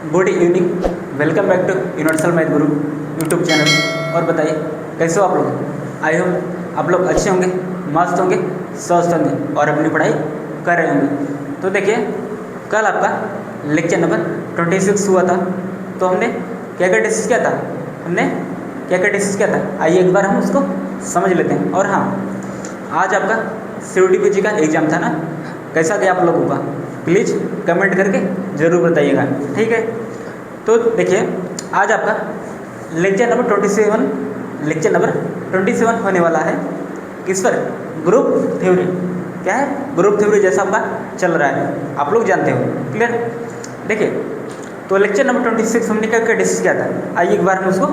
Good evening, welcome back to universal math Guru YouTube channel. और बताइए कैसे हो आप लोग। आई होप आप लोग अच्छे होंगे, मस्त होंगे, स्वस्थ होंगे और अपनी पढ़ाई कर रहे होंगे। तो देखिए, कल आपका लेक्चर नंबर 26 हुआ था। तो हमने क्या क्या डिस्कस किया था, आइए एक बार हम उसको समझ लेते हैं। और हाँ, आज आपका CUET-PG का एग्ज़ाम था ना, कैसा गया आप लोगों का, प्लीज़ कमेंट करके ज़रूर बताइएगा, ठीक है। तो देखिए, आज आपका लेक्चर नंबर 27 होने वाला है। किस पर? Group theory. क्या है? ग्रुप थ्योरी जैसा आपका चल रहा है, आप लोग जानते हो, क्लियर। देखिए, तो लेक्चर नंबर 26 हमने क्या क्या डिस्कस किया था, आइए एक बार हम उसको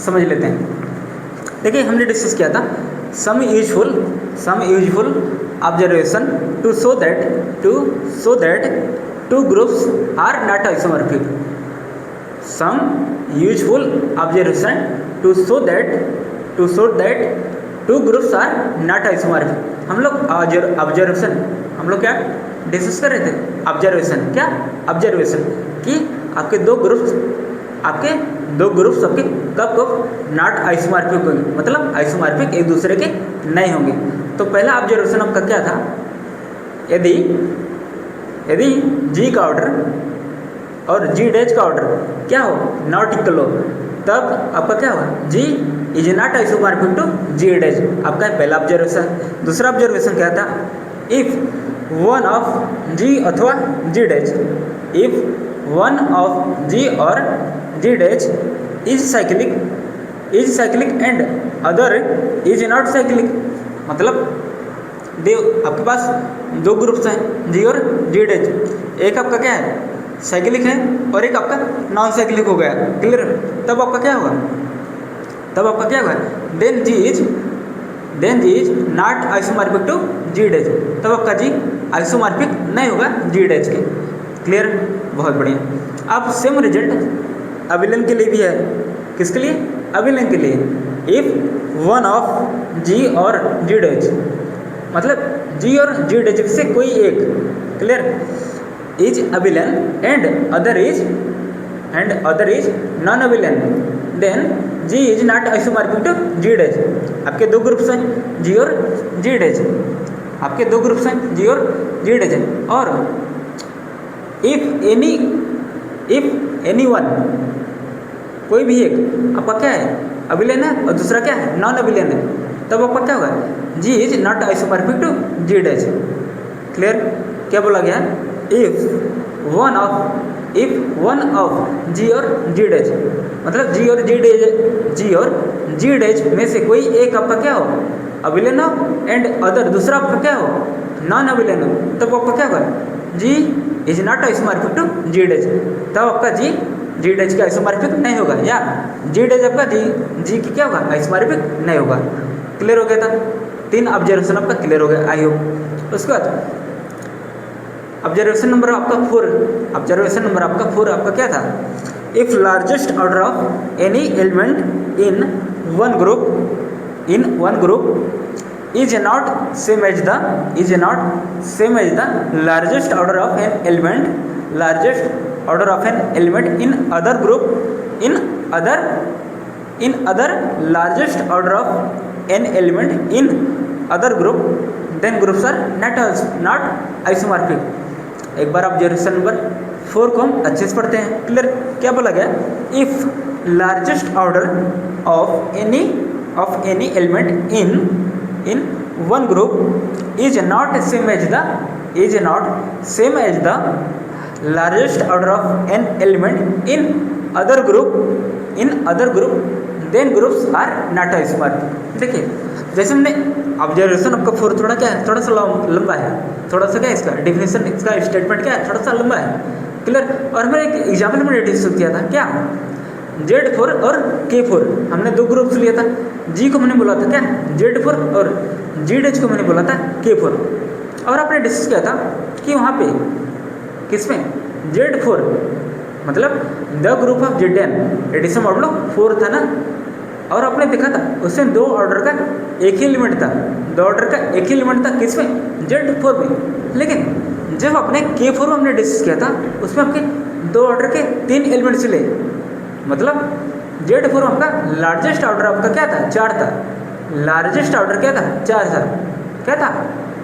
समझ लेते हैं। देखिए, हमने डिस्कस किया था some useful observation to show that two groups are not isomorphic. Some useful observation to show that two groups are not isomorphic. हम लोग ऑब्जर्वेशन हम लोग क्या डिस्कस कर रहे थे? ऑब्जर्वेशन कि आपके दो ग्रुप्स आपके कब नॉट आइसोमॉर्फिक होंगे, मतलब आइसोमॉर्फिक एक दूसरे के नहीं होंगे। तो पहला ऑब्जर्वेशन आपका क्या था? यदि जी का ऑर्डर और जी डैश का ऑर्डर क्या हो, नॉट इक्वल हो, तब आपका क्या होगा? G is not isomorphic to G dash. आपका पहला ऑब्जर्वेशन। दूसरा ऑब्जर्वेशन क्या था? इफ वन ऑफ जी अथवा G dash, if one of G और G dash is cyclic and other is not cyclic. मतलब आपके पास दो ग्रुप्स हैं, जी और जी डैश। एक आपका क्या है? साइक्लिक है और एक आपका नॉन साइक्लिक हो गया, क्लियर। तब आपका क्या होगा? Then G is not isomorphic to G dash. तब आपका जी आइसोमॉर्फिक नहीं होगा जी डैश के, क्लियर। बहुत बढ़िया। अब सेम रिजल्ट अभिलयन के लिए भी है। किसके लिए? अभिलयन के लिए। इफ वन ऑफ जी और जी डैश, मतलब जी और जी डैश से कोई एक, clear, is abelian and other is non abelian, then G is not isomorphic to G dash. आपके दो ग्रुप्स हैं, जी और जी डैश। और इफ एनी वन, कोई भी एक आपका क्या है? अभिलयन है और दूसरा क्या है? नॉन अभिलयन है। तब आपका क्या होगा? G is not isomorphic to G dash, clear. क्या बोला गया? इफ वन ऑफ जी और जी डैश, मतलब जी और जी डैश में से कोई एक आपका क्या हो? अभिलयन हो, एंड अदर दूसरा आपका क्या हो? नॉन अभिलयन हो। तब आपका क्या होगा? G is not isomorphic to G dash. तब आपका जी डैश का आइसोमॉर्फिक नहीं होगा, या जी डैश आपका जी की क्या होगा? आइसोमॉर्फिक नहीं होगा। क्लियर हो गया था? 3 ऑब्जर्वेशन आपका क्लियर हो गया, आई होप। उसके बाद ऑब्जर्वेशन नंबर आपका 4 आपका क्या था? If largest order of any element in one group is not same as the largest order of an element in other group largest order of an element in other group, then groups are not isomorphic। एक बार observation number 4 को हम अच्छे से पढ़ते हैं, clear. क्या बोला गया? If largest order of any element in one group is not same as the largest order of an element in other group then groups are not isomorphic। देखिए, जैसे हमने ऑब्जर्वेशन आपका 4 थोड़ा क्या है? थोड़ा सा लंबा है, थोड़ा सा क्या है इसका डिफिनेशन, इसका स्टेटमेंट क्या है? थोड़ा सा लंबा है, क्लियर। और हमने एक एग्जाम्पल में डिस्कस किया था, क्या? Z4 और K4 हमने दो ग्रुप्स लिया था। जी को मैंने बोला था क्या? Z4 और जी डैश को मैंने बोला था K4। और आपने डिस्कस किया था कि वहाँ पे किसमें Z4 मतलब the group of Zn edition model 4 था ना। और आपने देखा था उसमें दो ऑर्डर का एक ही एलिमेंट था, किसमें? Z4 में। लेकिन जब अपने K4 में हमने डिस्कस किया था उसमें आपके 2 ऑर्डर के 3 एलिमेंट्स मिले, मतलब Z4 आपका लार्जेस्ट ऑर्डर आपका क्या था, 4 था। लार्जेस्ट ऑर्डर क्या था, 4 था। क्या था,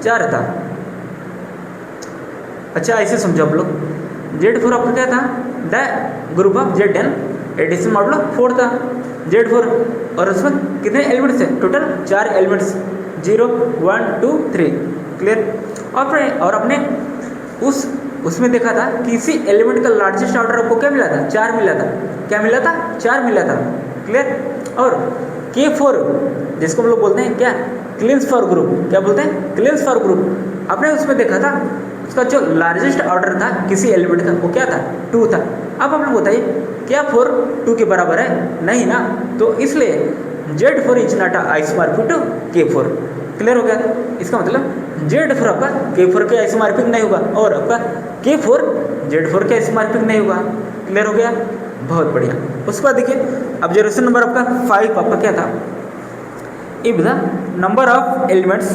4 था। अच्छा ऐसे समझो आप लोग, Z4 आपका क्या था, the group of Zn edition model 4 था Z4, और उसमें कितने एलिमेंट्स थे, टोटल 4 एलिमेंट्स, 0 1 2 3। क्लियर। और अपने उसमें देखा था कि इसी एलिमेंट का लार्जेस्ट ऑर्डर आपको क्या मिला था, 4 मिला था। क्या मिला था, 4 मिला था। क्लियर। और K4 जिसको हम लोग बोलते हैं क्या, क्लींस फॉर ग्रुप, क्या बोलते हैं, क्लींस फॉर ग्रुप। आपने उसमें देखा था उसका जो लार्जेस्ट ऑर्डर था किसी एलिमेंट का वो क्या था, 2 था। अब आप लोग बताइए क्या 4 2 के बराबर है, नहीं ना, तो इसलिए Z4 is not isomorphic to K4। Clear हो गया। इसका मतलब Z4 आपका K4 के आइसोमॉर्फिक नहीं होगा, और आपका K4 Z4 के आइसोमॉर्फिक नहीं होगा। क्लियर हो गया, बहुत बढ़िया। उसके बाद देखिए ऑब्जर्वेशन नंबर आपका 5 आपका क्या था, if the number of elements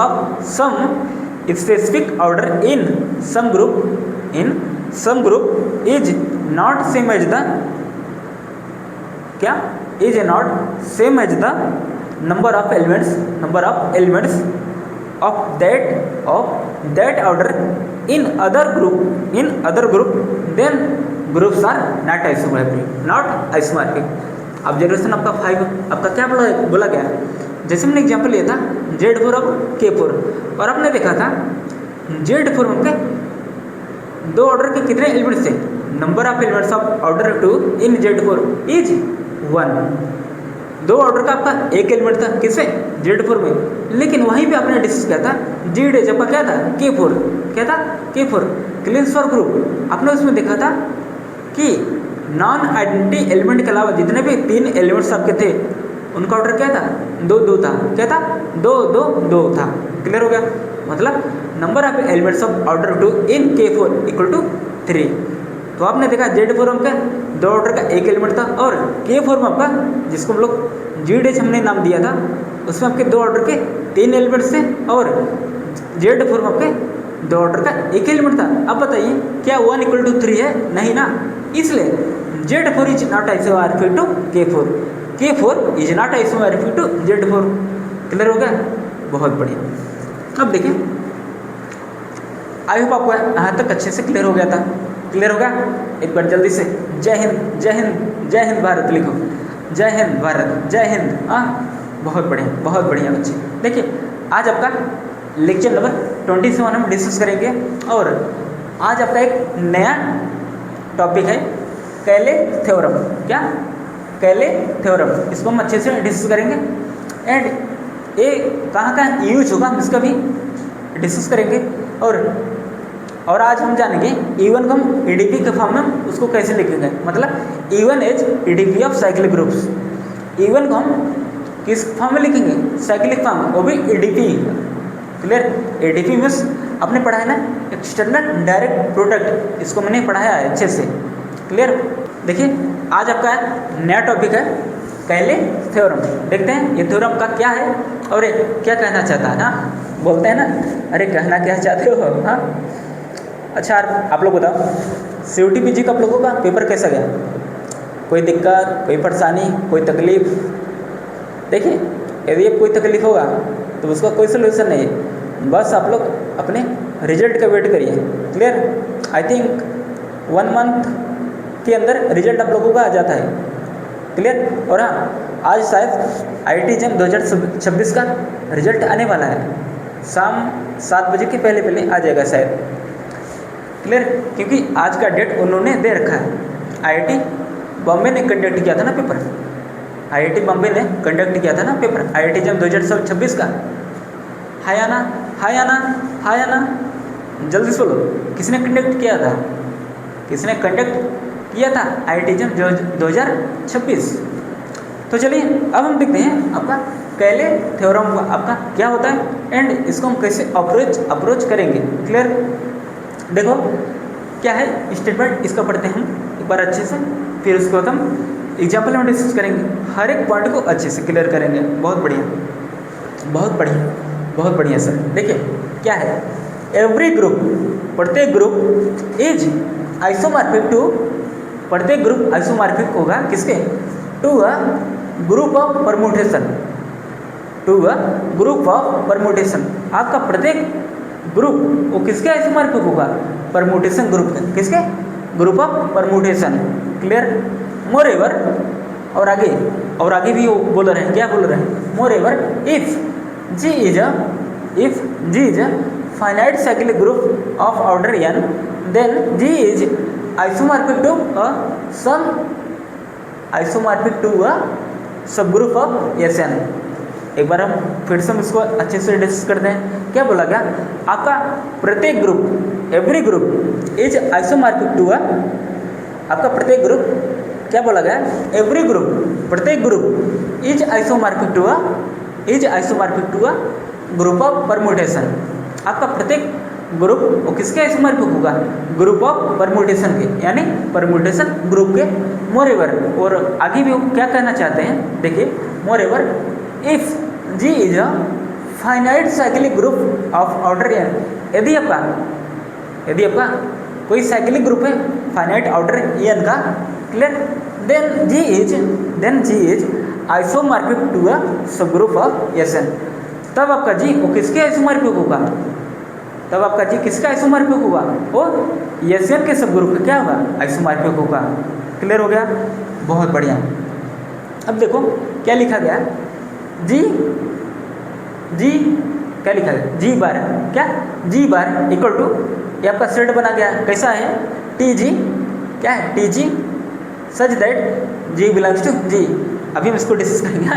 of some specific order in some group is not same as the number of elements of that order in other group, then groups are not isomorphic। Observation आपका 5 आपका क्या बोला गया, जैसे हमने example लिया था Z4 और K4, और आपने देखा था Z4 में 2 ऑर्डर के कितने एलिमेंट्स थे, number of elements of order 2 in Z4 is 1। 2 order का आपका एक एलिमेंट था किसमें, Z4 में, लेकिन वहीं पे आपने डिस्कस किया था Z आपका क्या था, K4। क्या था, K4 क्लींस फॉर ग्रुप। आपने उसमें देखा था कि नॉन आइडेंटिटी एलिमेंट के अलावा जितने भी 3 एलिमेंट्स आपके थे उनका ऑर्डर क्या था, 2 2 था। क्या था, 2 2 2 था। क्लियर हो गया। मतलब number of elements of order 2 in K4 equal to 3। तो आपने देखा Z4 में क्या 2 ऑर्डर का एक एलिमेंट था, और K4 में आपका जिसको हम लोग Z हमने नाम दिया था उसमें आपके 2 ऑर्डर के 3 एलिमेंट्स थे, और Z4 में आपके 2 ऑर्डर का एक एलिमेंट था। अब बताइए क्या 1 इक्वल टू 3 है, नहीं ना, इसलिए Z4 is not isomorphic to K4 is not isomorphic to Z4। Clear हो गया, बहुत बढ़िया। अब देखिए आई होप आपको यहाँ तक अच्छे से क्लियर हो गया था। क्लियर हो गया, एक बार जल्दी से जय हिंद जय हिंद जय हिंद भारत लिखो, जय हिंद भारत जय हिंद। हाँ बहुत बढ़िया बच्चे। देखिए आज आपका लेक्चर नंबर 27 हम डिस्कस करेंगे, और आज आपका एक नया टॉपिक है कैले थ्योरम। क्या, कैले थ्योरम, इसको हम अच्छे से डिस्कस करेंगे, एंड ये कहाँ यूज होगा हम इसका भी डिस्कस करेंगे। और आज हम जानेंगे E1 को हम EDP के फॉर्म में उसको कैसे लिखेंगे, मतलब E1 as EDP of cyclic groups. E1 को हम किस फॉर्म में लिखेंगे, साइक्लिक फॉर्म, वो भी EDP। क्लियर। EDP मीन्स आपने पढ़ा है ना, एक्सटर्नल डायरेक्ट प्रोडक्ट, इसको मैंने पढ़ाया है अच्छे से। क्लियर। देखिए आज आपका नया टॉपिक है कैले थ्योरम। देखते हैं ये थ्योरम का क्या है और ये क्या कहना चाहता है। हाँ बोलते हैं ना, अरे कहना क्या चाहते हो। हाँ अच्छा आप लोग बताओ CUT PG का आप लोगों का पेपर कैसा गया, कोई दिक्कत, कोई परेशानी, कोई तकलीफ। देखिए यदि कोई तकलीफ होगा तो उसका कोई सोल्यूशन नहीं है, बस आप लोग अपने रिजल्ट का वेट करिए। क्लियर। आई थिंक 1 मंथ के अंदर रिजल्ट आप लोगों का आ जाता है। क्लियर। और हाँ आज शायद IIT JAM 2026 का रिजल्ट आने वाला है, शाम 7 बजे के पहले आ जाएगा शायद। क्लियर। क्योंकि आज का डेट उन्होंने दे रखा है। IIT बॉम्बे ने कंडक्ट किया था ना पेपर, IIT बॉम्बे ने कंडक्ट किया था ना पेपर IIT JAM 2026 का। हाय आना जल्दी से बोलो, किसने कंडक्ट किया था, किसने कंडक्ट किया था IIT JAM 2026। तो चलिए अब हम देखते हैं आपका कैले थ्योरम आपका क्या होता है, एंड इसको हम कैसे अप्रोच करेंगे। क्लियर। देखो क्या है स्टेटमेंट, इसका पढ़ते हैं हम एक बार अच्छे से, फिर उसके बाद हम एग्जाम्पल में डिस्कस करेंगे, हर एक पॉइंट को अच्छे से क्लियर करेंगे। बहुत बढ़िया। बहुत बढ़िया सर। देखिए क्या है, एवरी ग्रुप, प्रत्येक ग्रुप इज आइसोमॉर्फिक टू, प्रत्येक ग्रुप आइसोमॉर्फिक होगा किसके, to a group of permutation, to a group of permutation. आपका प्रत्येक ग्रुप वो किसके आइसोमॉर्फिक होगा, परमुटेशन ग्रुप के, किसके, group of permutation. Clear. More ever, और आगे भी वो बोल रहे हैं, क्या बोल रहे हैं, moreover if G is a finite cyclic group of order n, then G is isomorphic to a sum, isomorphic to a subgroup of Sn। एक बार हम फिर से इसको अच्छे से डिस्कस करते हैं। क्या बोला गया, आपका प्रत्येक group, every group is isomorphic to a, आपका प्रत्येक ग्रुप, क्या बोला गया, एवरी ग्रुप, प्रत्येक group is isomorphic to a group of permutation. आपका प्रत्येक ग्रुप वो किसके आइसोमॉर्फिक होगा, ग्रुप ऑफ परमुटेशन के, यानी परमुटेशन ग्रुप के। मोर एवर, और आगे भी वो क्या कहना चाहते हैं, देखिए, moreover if G is a finite cyclic group of order n, यदि आपका कोई साइक्लिक ग्रुप है फाइनाइट ऑर्डर n का, clear, then G is isomorphic to a subgroup of Sn। तब आपका जी वो किसके आइसोमॉर्फिक होगा, तब आपका जी किसका आइसोमॉर्फिक होगा, वो Sn के सब ग्रुप का क्या होगा, आइसोमॉर्फिक होगा। क्लियर हो गया, बहुत बढ़िया। अब देखो क्या लिखा गया, जी क्या लिखा गया, जी बार, क्या, जी बार इक्वल टू, ये आपका सेट बना गया, कैसा है, टी जी, क्या है, T G such that G belongs to G. अभी हम इसको डिस्कस करेंगे,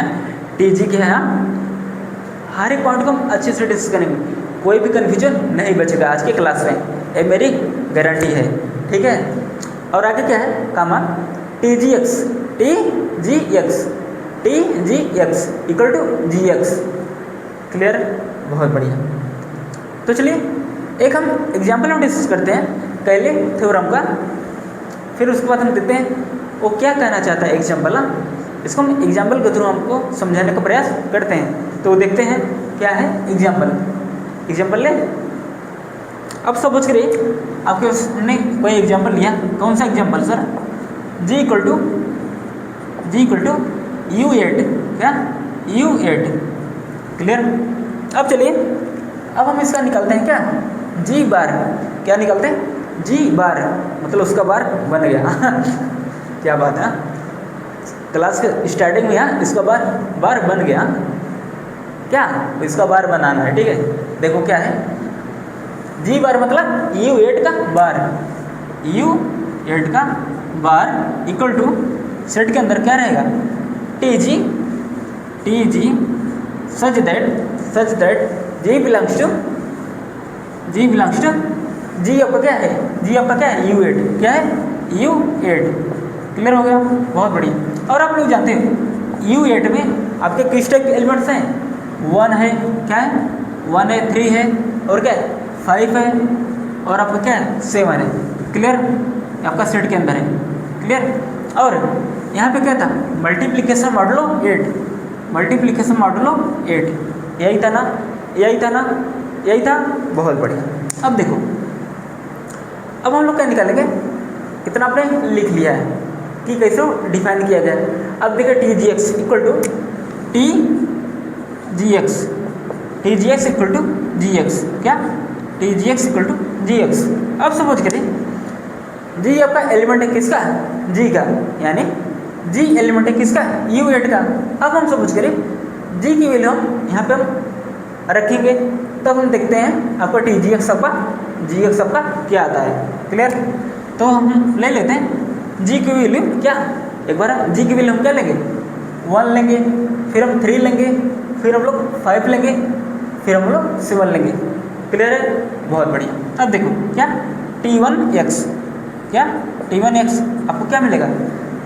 टी जी क्या है, हर एक पॉइंट को हम अच्छे से डिस्कस करेंगे, कोई भी कन्फ्यूजन नहीं बचेगा आज के क्लास में, ये मेरी गारंटी है, ठीक है। और आगे क्या है, comma T G X equal to G X. Clear, बहुत बढ़िया। तो चलिए एक हम एग्जाम्पल हम डिस्कस करते हैं कैले थ्योरम का, फिर उसके बाद हम देखते हैं वो क्या कहना चाहता है एग्जाम्पल। इसको हम एग्जाम्पल के थ्रू हमको समझाने का प्रयास करते हैं। तो देखते हैं क्या है एग्जाम्पल ले। अब सपोज करिए आपके हमने कोई एग्जाम्पल लिया, कौन सा example sir, G equal to U8, क्या, U8। क्लियर। अब चलिए अब हम इसका निकालते हैं, क्या, जी बार, क्या निकालते हैं, जी बार, मतलब उसका बार बन गया क्या बात है, क्लास के स्टार्टिंग में यहाँ इसका बार बन गया, क्या, इसका बार बनाना है, ठीक है। देखो क्या है, जी बार मतलब U8 का बार इक्वल टू, सेट के अंदर क्या रहेगा, T G such that G belongs to G आपका क्या है, U8, क्या है, U8। क्लियर हो गया, बहुत बढ़िया। और आप लोग जानते हैं U8 में आपके किस टाइप के एलिमेंट्स हैं, 1 है, क्या है, 1 है, 3 है, और क्या है, 5 है, और आपका क्या है, 7 है। क्लियर, आपका सेट के अंदर है। क्लियर। और यहाँ पे क्या था, मल्टीप्लिकेशन मॉडुलो 8, यही था। बहुत बढ़िया। अब देखो, अब हम लोग क्या निकालेंगे, कितना आपने लिख लिया है कि कैसे डिफाइन किया गया है। अब देखिए T G X equal to G X, क्या, T G X equal to G X. अब सपोज करें जी आपका एलिमेंट है किसका, जी का, यानी जी एलिमेंट है किसका, U8 का। अब हम सपोज करें जी की वैल्यू हम यहाँ पे हम रखेंगे, तब हम देखते हैं आपका टी जी एक्स आपका क्या आता है। क्लियर। तो हम ले लेते हैं जी की वैल्यू, क्या, एक बार जी की वैल्यू हम क्या लेंगे, 1 लेंगे, फिर हम 3 लेंगे, फिर हम लोग 5 लेंगे, फिर हम लोग 7 लेंगे। क्लियर है, बहुत बढ़िया। अब देखो क्या, T1x, क्या, T1x आपको क्या मिलेगा,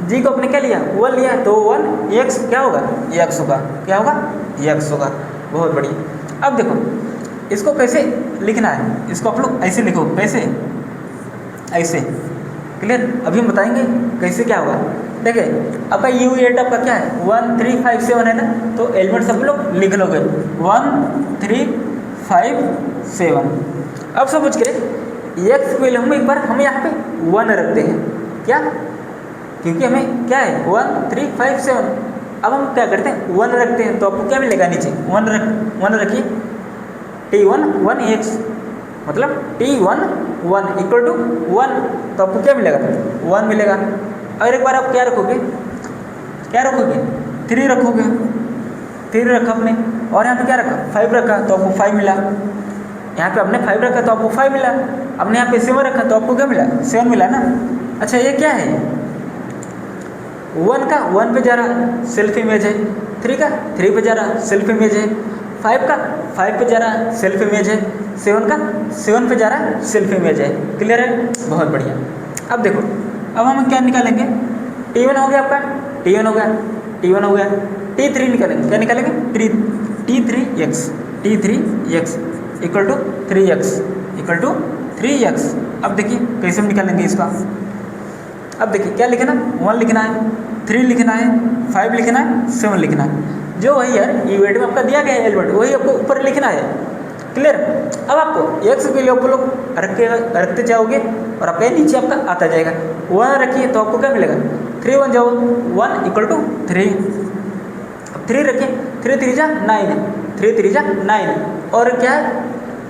जी को आपने क्या लिया, 1 लिया, तो 1x क्या होगा, x होगा, क्या होगा, x होगा। बहुत बढ़िया। अब देखो इसको कैसे लिखना है, इसको आप लोग ऐसे लिखो, कैसे, ऐसे। क्लियर। अभी हम बताएंगे कैसे क्या होगा। देखिए आपका U8 आपका क्या है 1357 है ना, तो एलिमेंट सब लोग लिख लोगे 1357। अब समझ के एक्स की वैल्यू हम एक बार हम यहाँ पे 1 रखते हैं, क्या, क्योंकि हमें क्या है 1357। अब हम क्या करते हैं 1 रखते हैं, तो आपको क्या मिलेगा नीचे 1 रखिए T1 1x, मतलब T1 1 इक्वल टू 1, तो आपको क्या मिलेगा 1 मिलेगा। और एक बार आप क्या रखोगे 3 रखोगे, 3 रखा आपने, और यहाँ पे क्या रखा 5 रखा, तो आपको 5 मिला। यहाँ पे आपने 5 रखा तो आपको 5 मिला, आपने यहाँ पे 7 रखा तो आपको क्या मिला 7 मिला ना। अच्छा ये क्या है 1 का 1 पे जा रहा सेल्फ इमेज है, 3 का 3 पे जा रहा सेल्फ इमेज है, 5 का 5 पे जा रहा सेल्फ इमेज है, 7 का 7 पे जा रहा सेल्फ इमेज है। क्लियर है, बहुत बढ़िया। अब देखो अब हम क्या निकालेंगे, T1 हो गया आपका, T1 हो गया, T1 हो गया, T3 निकालेंगे, क्या निकालेंगे T3x equal to 3x equal to 3x। अब देखिए कैसे हम निकालेंगे इसका। अब देखिए क्या लिखना 1 लिखना है, 3 लिखना है, 5 लिखना है, 7 लिखना है। जो वही यार U8 में आपका दिया गया है एलिमेंट वही आपको ऊपर लिखना है। क्लियर। अब आपको x के लिए आप लोग रखते जाओगे और आपका नीचे आपका आता जाएगा। 1 रखिए तो आपको क्या मिलेगा 3 1 जाओ 1 इक्वल टू 3। अब 3 रखिए 3 3 जा 9, 3 3 जा 9, और क्या है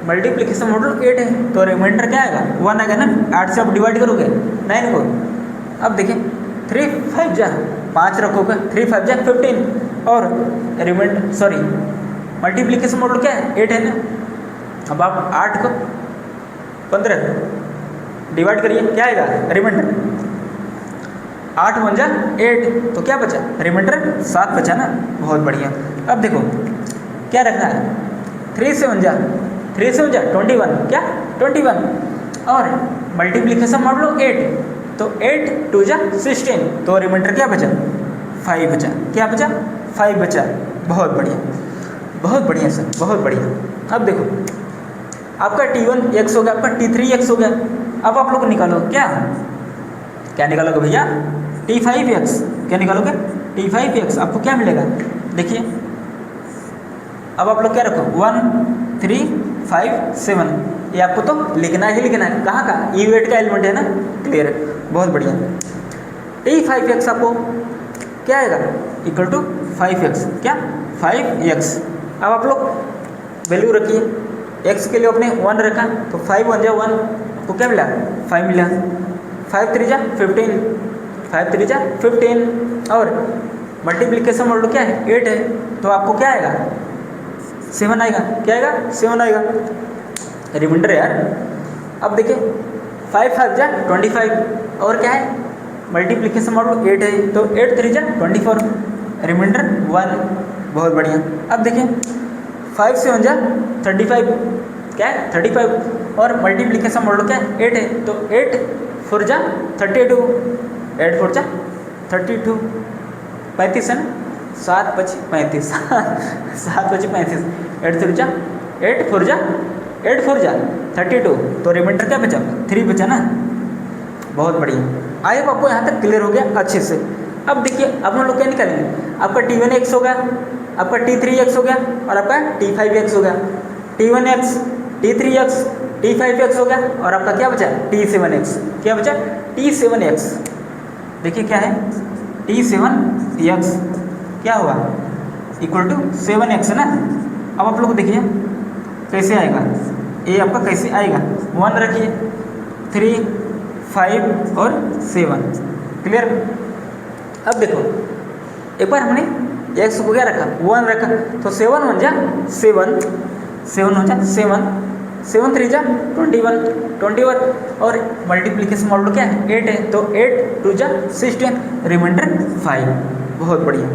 मल्टीप्लिकेशन मॉडल 8 है, तो रिमाइंडर क्या आएगा 1 आएगा ना। 8 से आप डिवाइड करोगे 9 को। अब देखिए 3 5 जा 5 रखोगे, 3 5 जा 15, और रिमाइंडर सॉरी मल्टीप्लिकेशन मॉडल क्या है 8 है ना। अब आप 8 को 15 डिवाइड करिए, क्या आएगा रिमाइंडर 8 1 जा 8, तो क्या बचा रिमाइंडर 7 बचा ना। बहुत बढ़िया। अब देखो क्या रखना है 3 7 जा 21, क्या 21, और मल्टीप्लिकेशन मॉडल 8, तो 8 2 जा 16, तो रिमाइंडर क्या बचा 5 बचा, क्या बचा 5 बचा। बहुत बढ़िया, बहुत बढ़िया सर, बहुत बढ़िया। अब देखो आपका T1 x हो गया, आपका T3 x हो गया। अब आप लोग निकालो क्या निकालोगे भैया T5x, क्या निकालोगे T5x। आपको क्या मिलेगा देखिए, अब आप लोग क्या रखो 1 3 5 7, ये आपको तो लिखना ही लिखना है। कहाँ का U8 का एलिमेंट है ना। क्लियर है, बहुत बढ़िया। T5x आपको क्या आएगा इक्वल टू 5x, क्या 5x। अब आप लोग वैल्यू रखिए, x के लिए आपने 1 रखा तो 5 1 जा 1, आपको क्या मिला 5 मिला। 5 3 जा 15, 5 3 जा 15, और मल्टीप्लिकेशन मॉडल क्या है 8 है, तो आपको क्या आएगा 7 आएगा, क्या आएगा 7 आएगा। रिमाइंडर यार। अब देखिए 5 5 जा 25, और क्या है मल्टीप्लिकेशन मॉडल 8 है, तो 8 3 जा 24, रिमाइंडर 1। बहुत बढ़िया। अब देखिए 5 7 जा 35, क्या है 35, और मल्टीप्लिकेशन मॉडल क्या है 8 है, तो 8 4 जा 32, 8 4 जा 32, 35 है ना, 7 5 35 7 5 35, 8 3 जा 8 4 जा 32, तो रिमाइंडर क्या बचा 3 बचा ना। बहुत बढ़िया। आई होप आपको यहाँ तक क्लियर हो गया अच्छे से। अब देखिए अब हम लोग क्या निकालेंगे, आपका T1x हो गया, आपका T3x हो गया, और आपका T5x हो गया। T1x T3x T5x हो गया, और आपका क्या बचा T7x, क्या बचा T7x। देखिए क्या है T7x क्या हुआ इक्वल टू 7x है ना। अब आप लोग देखिए कैसे आएगा, ये आपका कैसे आएगा 1 रखिए 3 5 और 7। क्लियर। अब देखो एक बार हमने x को क्या रखा 1 रखा, तो 7 1 जा 7, 7 1 जा 7, 7 3 जा 21, और मल्टीप्लिकेशन मॉडल क्या है 8 है, तो 8 2 जा 16, रिमाइंडर 5। बहुत बढ़िया।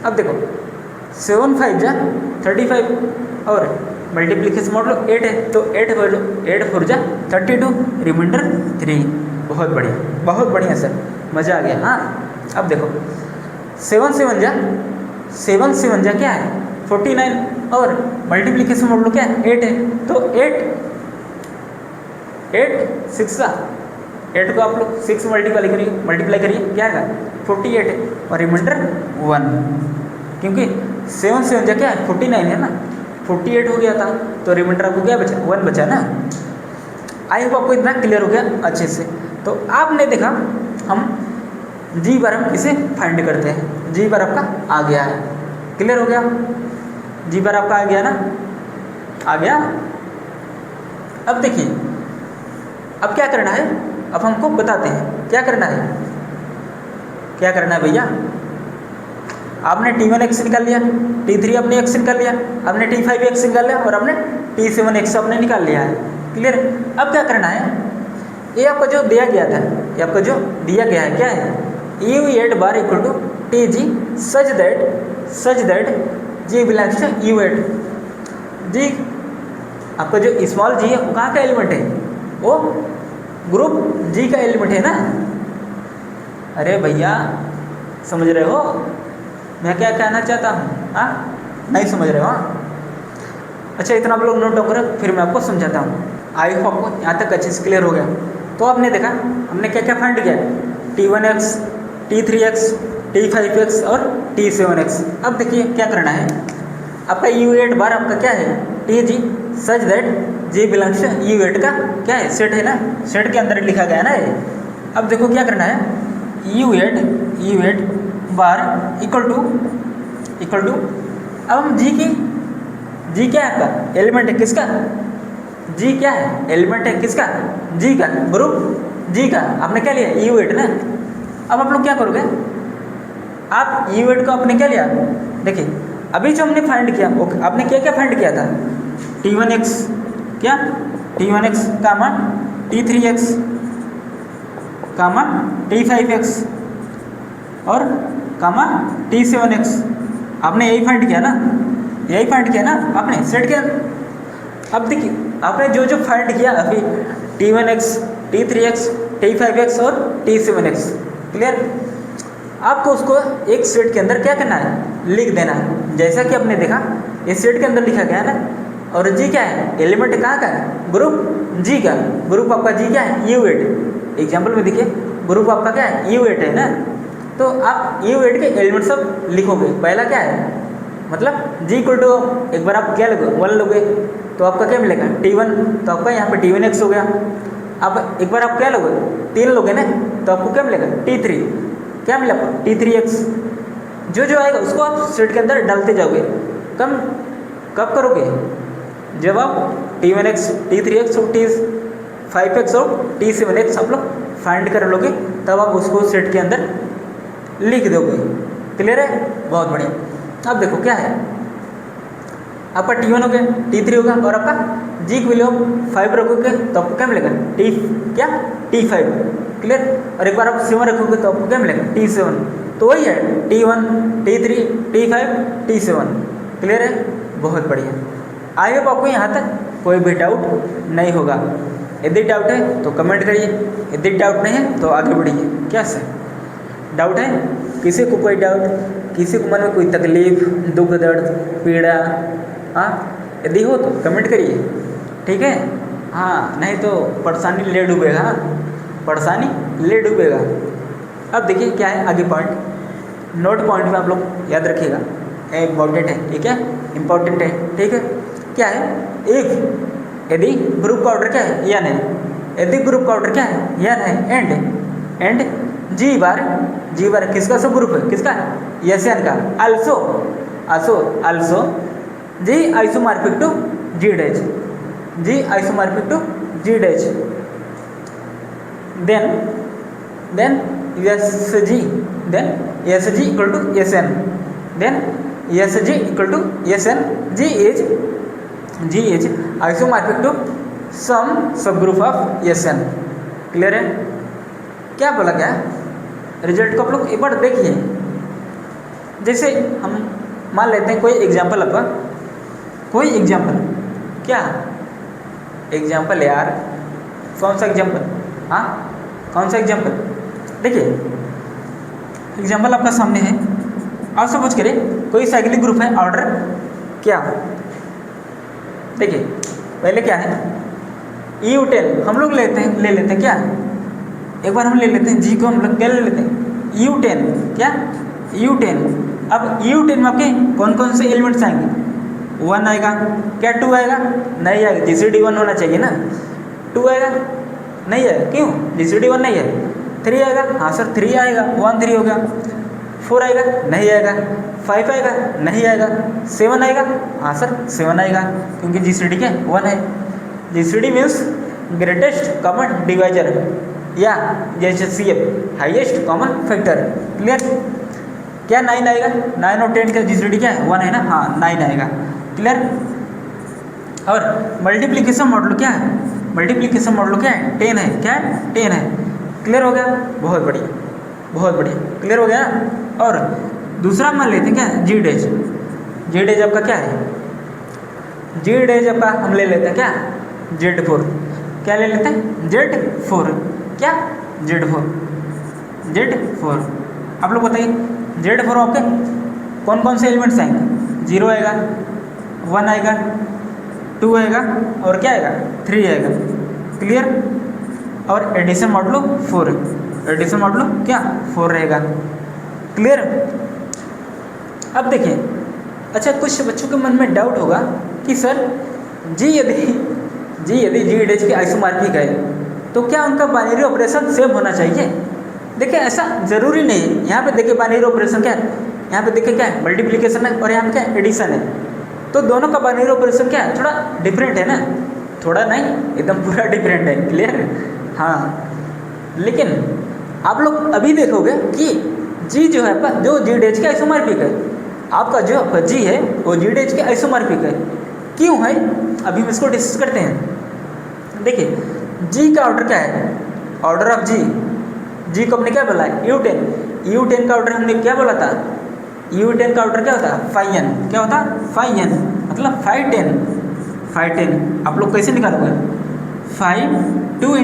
अब देखो 7 5 जा 35, और मल्टीप्लिकेशन मॉडल 8 है, तो 8 4 जा 32, रिमाइंडर 3। बहुत बढ़िया, बहुत बढ़िया सर, मज़ा आ गया। हाँ अब देखो 7 7 जा क्या है 49, और मल्टीप्लिकेशन मॉडल क्या है 8 है, तो 8 6 जा 8 को आप लोग 6 मल्टीप्लाई करिए क्या आएगा 48 है और रिमाइंडर 1, क्योंकि 7 से क्या है 49 है ना, 48 हो गया था तो रिमाइंडर आपको क्या बचा 1 बचा ना। आई होप आपको इतना क्लियर हो गया अच्छे से। तो आपने देखा हम जी बार हम इसे फाइंड करते हैं, जी बार आपका आ गया है, क्लियर हो गया, जी बार आपका आ गया ना, आ गया। अब देखिए अब क्या करना है, अब हमको बताते हैं क्या करना है, क्या करना है भैया। आपने T1x निकाल लिया, T3 आपने x निकाल लिया, आपने T5x निकाल लिया और आपने T7x आपने निकाल लिया है, क्लियर। अब क्या करना है, ये आपका जो दिया गया था, ये आपका जो दिया गया है क्या है U8 bar equal to TG such that G belongs to U8। जी आपका जो स्मॉल जी है वो कहाँ का एलिमेंट है, वो ग्रुप जी का एलिमेंट है ना। अरे भैया समझ रहे हो मैं क्या कहना चाहता हूँ, हाँ नहीं समझ रहे हो हाँ। अच्छा इतना आप लोग नोट डाउन करो, फिर मैं आपको समझाता हूँ। आई होप आपको यहाँ तक अच्छे से क्लियर हो गया। तो आपने देखा हमने क्या क्या फाइंड किया, T1x, T3x, T5x और T7x। अब देखिए क्या करना है, आपका U8 बार आपका क्या है TG such that G belongs to U8 का क्या है सेट है ना, सेट के अंदर लिखा गया है ना ये। अब देखो क्या करना है, U8 बार इक्वल टू अब हम जी क्या है आपका एलिमेंट है किसका, जी क्या है एलिमेंट है किसका जी का, ग्रुप जी का, आपने क्या लिया U8 ना। अब आप लोग क्या करोगे, आप U8 को आपने क्या लिया, देखिए अभी जो हमने फाइंड किया ओके, आपने क्या क्या फाइंड किया था, T1x क्या T1x कामा T3x कामा T5x और कामा T7x। आपने यही फाइंड किया ना, यही फाइंड किया ना आपने सेट किया। अब देखिए आपने जो जो फाइंड किया अभी T1x, T3x, T5x और T7x, क्लियर। आपको उसको एक सेट के अंदर क्या करना है, लिख देना है। जैसा कि आपने देखा इस सेट के अंदर लिखा गया है ना, और जी क्या है एलिमेंट कहाँ का है, ग्रुप जी का, ग्रुप आपका जी क्या है U8। एग्जाम्पल में देखिए ग्रुप आपका क्या है U8 है ना, तो आप U8 के एलिमेंट सब लिखोगे। पहला क्या है मतलब जी इक्वल टू, एक बार आप क्या लोगे 1 लोगे तो आपका क्या मिलेगा T1, तो आपका यहाँ पे T1x हो गया। अब एक बार आप क्या लोगे 3 लोगे ना तो आपको क्या मिलेगा T3, क्या मिला आपको T3x। जो आएगा उसको आप सेट के अंदर डालते जाओगे। कब करोगे, जब आप T1x, T3x और T5x और T7x आप लोग फाइंड कर लोगे, तब आप उसको सेट के अंदर लिख दोगे, क्लियर है, बहुत बढ़िया। अब देखो क्या है, आपका T1 हो गया, T3 होगा और आपका जी की वैल्यू 5 रखोगे तो आपको क्या मिलेगा T5, क्लियर। और एक बार आप 7 रखोगे तो आपको क्या मिलेगा T7। तो वही है T1, T3, T5, T7, clear है, बहुत बढ़िया। आई होप आपको यहाँ तक कोई भी डाउट नहीं होगा। यदि डाउट है तो कमेंट करिए, यदि डाउट नहीं है तो आगे बढ़िए। क्या सर डाउट है, किसी को कोई डाउट, किसी को मन में कोई तकलीफ, दुख, दर्द, पीड़ा, हाँ यदि हो तो कमेंट करिए, ठीक है। हाँ नहीं तो परेशानी ले डूबेगा, परेशानी ले डूबेगा। अब देखिए क्या है आगे पॉइंट, नोट पॉइंट में आप लोग याद रखिएगा, इम्पोर्टेंट है, ठीक है, इम्पोर्टेंट है, ठीक है। क्या है, इफ यदि ग्रुप का ऑर्डर क्या है या नहीं, यदि ग्रुप का ऑर्डर क्या है या नहीं, एंड जी बार किसका सब ग्रुप है, किसका SN का, also G isomorphic to G dash, G isomorphic to G dash, then SG equal to SN, then SG equal to SN, G is isomorphic to some subgroup of SN, clear है। क्या बोला गया result को आप लोग एक बार देखिए। जैसे हम मान लेते हैं कोई एग्जाम्पल, आपका कोई एग्जाम्पल, क्या एग्जाम्पल यार, कौन सा एग्जाम्पल, हाँ कौन सा एग्जाम्पल, देखिए एग्जाम्पल आपका सामने है। और सपोज करिए कोई साइक्लिक ग्रुप है, ऑर्डर क्या, देखिए पहले क्या है U10 हम लोग ले लेते हैं क्या एक बार हम ले लेते हैं जी को, हम लोग क्या ले लेते हैं U10, क्या U10। अब U10 में आपके कौन कौन से एलिमेंट्स आएंगे? 1 आएगा, क्या 2 आएगा? नहीं आएगा, GCD 1 होना चाहिए ना। 2 आएगा? नहीं है, क्यों? GCD 1 नहीं है। 3 आएगा? हाँ सर 3 आएगा, 1 3 हो गया। 4 आएगा? नहीं आएगा। 5 आएगा? नहीं आएगा। 7 आएगा? हाँ सर 7 आएगा, क्योंकि GCD क्या 1 है। GCD means greatest common divisor, या HCF highest common factor. Clear? क्या 9 आएगा? 9 और 10 का GCD क्या है? 1 है ना, हाँ 9 आएगा। क्लियर? और मल्टीप्लिकेशन मॉडल क्या है? मल्टीप्लिकेशन मॉडल क्या है? 10 है, क्या है? 10 है। क्लियर हो गया? बहुत बढ़िया, बहुत बढ़िया, क्लियर हो गया। और दूसरा मान लेते हैं क्या? जी डेज। जी डेज आपका क्या है? जी डेज आपका हम ले लेते हैं क्या? Z4। क्या ले लेते हैं? Z4, क्या? Z4, Z4। आप लोग बताइए Z4 आपके कौन कौन से एलिमेंट्स आएंगे? 0 आएगा, 1 आएगा, 2 आएगा, और क्या आएगा? 3 आएगा। क्लियर? और एडिशन मॉडलो 4, एडिशन मॉडलो क्या? 4 रहेगा। क्लियर? अब देखिए, अच्छा कुछ बच्चों के मन में डाउट होगा कि सर यदि जी डेज की आइसोमॉर्फिक है तो क्या उनका बाइनरी ऑपरेशन सेम होना चाहिए? देखिए ऐसा ज़रूरी नहीं है। यहाँ पे देखिए बाइनरी ऑपरेशन क्या है, यहाँ पे देखिए क्या है? मल्टीप्लिकेशन है, और यहाँ पे क्या है? एडिशन है। तो दोनों का बाइनरी ऑपरेशन क्या है? थोड़ा डिफरेंट है ना, थोड़ा नहीं, एकदम पूरा डिफरेंट है। क्लियर? हाँ, लेकिन आप लोग अभी देखोगे कि जी जो है आपका जो जी डेज के आइसोमॉर्फिक है, आपका जो आपका जी है वो जी डेज के आइसोमॉर्फिक है। क्यों है? अभी हम इसको डिस्कस करते हैं। देखिए जी का ऑर्डर क्या है? ऑर्डर ऑफ जी को हमने क्या बोला है? U10। U10 का ऑर्डर हमने क्या बोला था? U10 का ऑर्डर क्या होता है? 5n। क्या होता है? 5n, मतलब 510। आप लोग कैसे निकालोगे? 5 2 ×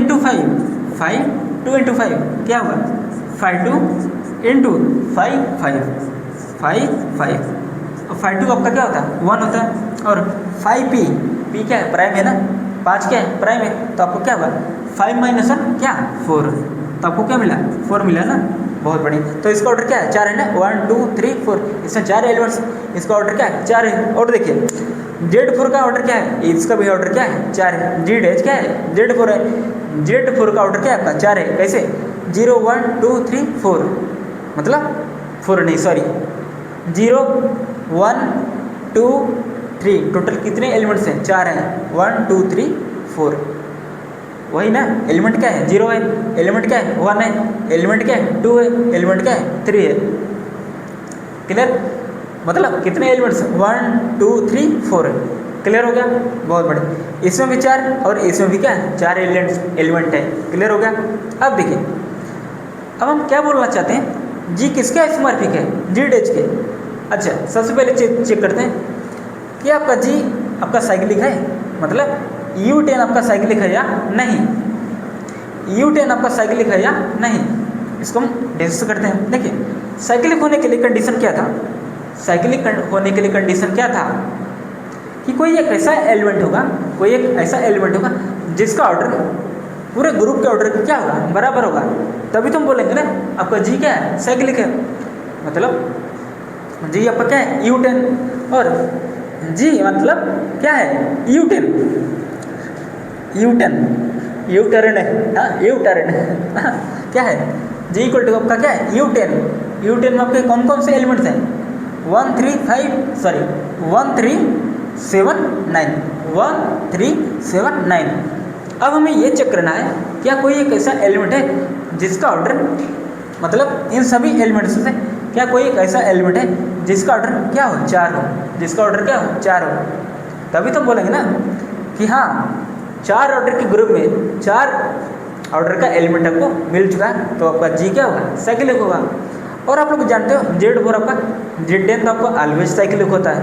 5 2 × 5 क्या होगा? 5 2 × 5 5 और 5 2 आपका क्या होता है? 1 होता है। और 5p क्या है? प्राइम है ना, 5 क्या है? प्राइम है। तो आपको क्या होगा? 5 - 1 क्या? 4। तो आपको क्या मिला? 4 मिला ना। बहुत बढ़िया। तो इसका ऑर्डर क्या है? 4 है ना, 1 2 3 4, इसमें 4 एलिमेंट्स। इसका ऑर्डर क्या है? 4 है। और देखिए Z4 का ऑर्डर क्या है? इसका भी ऑर्डर क्या है? 4 है। जी डेज क्या है? Z4 है। Z4 का ऑर्डर क्या है आपका? 4 है। कैसे? 0 1 2 3 4, मतलब 4 नहीं, सॉरी, 0 1 2 3, टोटल कितने एलिमेंट्स हैं? 4 हैं। 1 2 3 4, वही ना। एलिमेंट क्या है? 0 है। एलिमेंट क्या है? 1 है। एलिमेंट क्या है? 2 है। एलिमेंट क्या है? 3 है। क्लियर? मतलब कितने एलिमेंट्स? 1 2 3 4 है। क्लियर हो गया? बहुत बढ़िया। इसमें भी 4 और इसमें भी क्या है? 4 एलिमेंट है। क्लियर हो गया? अब देखिए, अब हम क्या बोलना चाहते हैं? जी किसके आइसोमॉर्फिक है? जी डेज के। अच्छा, सबसे पहले चेक करते हैं कि आपका जी आपका साइक्लिक है, मतलब U10 आपका साइक्लिक है या नहीं। U10 आपका साइक्लिक है या नहीं, इसको हम डिस्कस करते हैं। देखिए साइक्लिक होने के लिए कंडीशन क्या था? साइक्लिक होने के लिए कंडीशन क्या था? कि कोई एक ऐसा एलिमेंट होगा, जिसका ऑर्डर पूरे ग्रुप के ऑर्डर क्या होगा? बराबर होगा। तभी तो हम बोलेंगे ना आपका जी क्या है? साइक्लिक है। मतलब जी आपका क्या है? U10। और जी मतलब क्या है? U10 U-टर्न है। हाँ, U-टर्न क्या है? जी इक्वल टू आपका क्या है? U10 में आपके कौन कौन से एलिमेंट्स हैं? 1 3 7 9। अब हमें ये चेक करना है क्या कोई एक ऐसा एलिमेंट है जिसका ऑर्डर, मतलब इन सभी एलिमेंट्स से क्या कोई एक ऐसा एलिमेंट है जिसका ऑर्डर क्या हो? 4 हो। जिसका ऑर्डर क्या हो? 4 हो। तभी तो बोलेंगे ना कि हाँ 4 ऑर्डर के ग्रुप में 4 ऑर्डर का एलिमेंट आपको मिल चुका है, तो आपका जी क्या होगा? साइक्लिक होगा। और आप लोग जानते हो Z4 आपका, Z10 तो आपका ऑलवेज साइक्लिक होता है।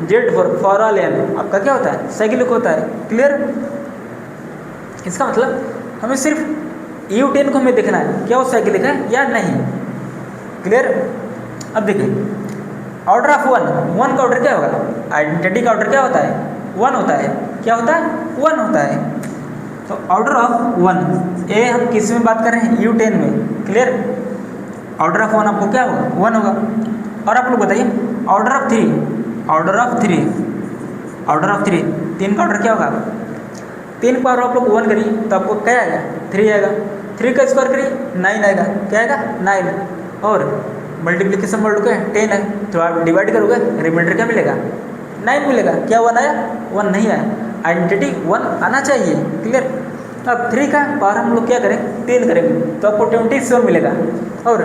Z4 फॉर ऑल n आपका क्या होता है? साइक्लिक होता है। क्लियर? इसका मतलब हमें सिर्फ U10 को हमें देखना है क्या वो साइक्लिक है या नहीं। क्लियर? अब देखिए ऑर्डर ऑफ 1 का ऑर्डर क्या होगा? आइडेंटिटी का ऑर्डर क्या होता है? 1 होता है। क्या होता है? 1 होता है। तो ऑर्डर ऑफ 1, ए हम किस में बात कर रहे हैं, U10 में, क्लियर। ऑर्डर ऑफ 1 आपको क्या होगा, 1 होगा। और आप लोग बताइए order of 3, order of 3, order of 3, 3 का ऑर्डर क्या होगा, 3 पर आप लोग 1 करिए तो आपको क्या आएगा, 3 आएगा। 3 का स्क्वायर करिए 9 आएगा, क्या आएगा 9। और मल्टीप्लिकेशन मोड क्या है, 10 है, तो आप डिवाइड करोगे रिमाइंडर क्या मिलेगा, 9 मिलेगा। क्या 1 आया, 1 नहीं आया, आइडेंटिटी 1 आना चाहिए, क्लियर। अब 3 का पावर हम लोग क्या करें, 3 करेंगे तो आपको 27 मिलेगा। और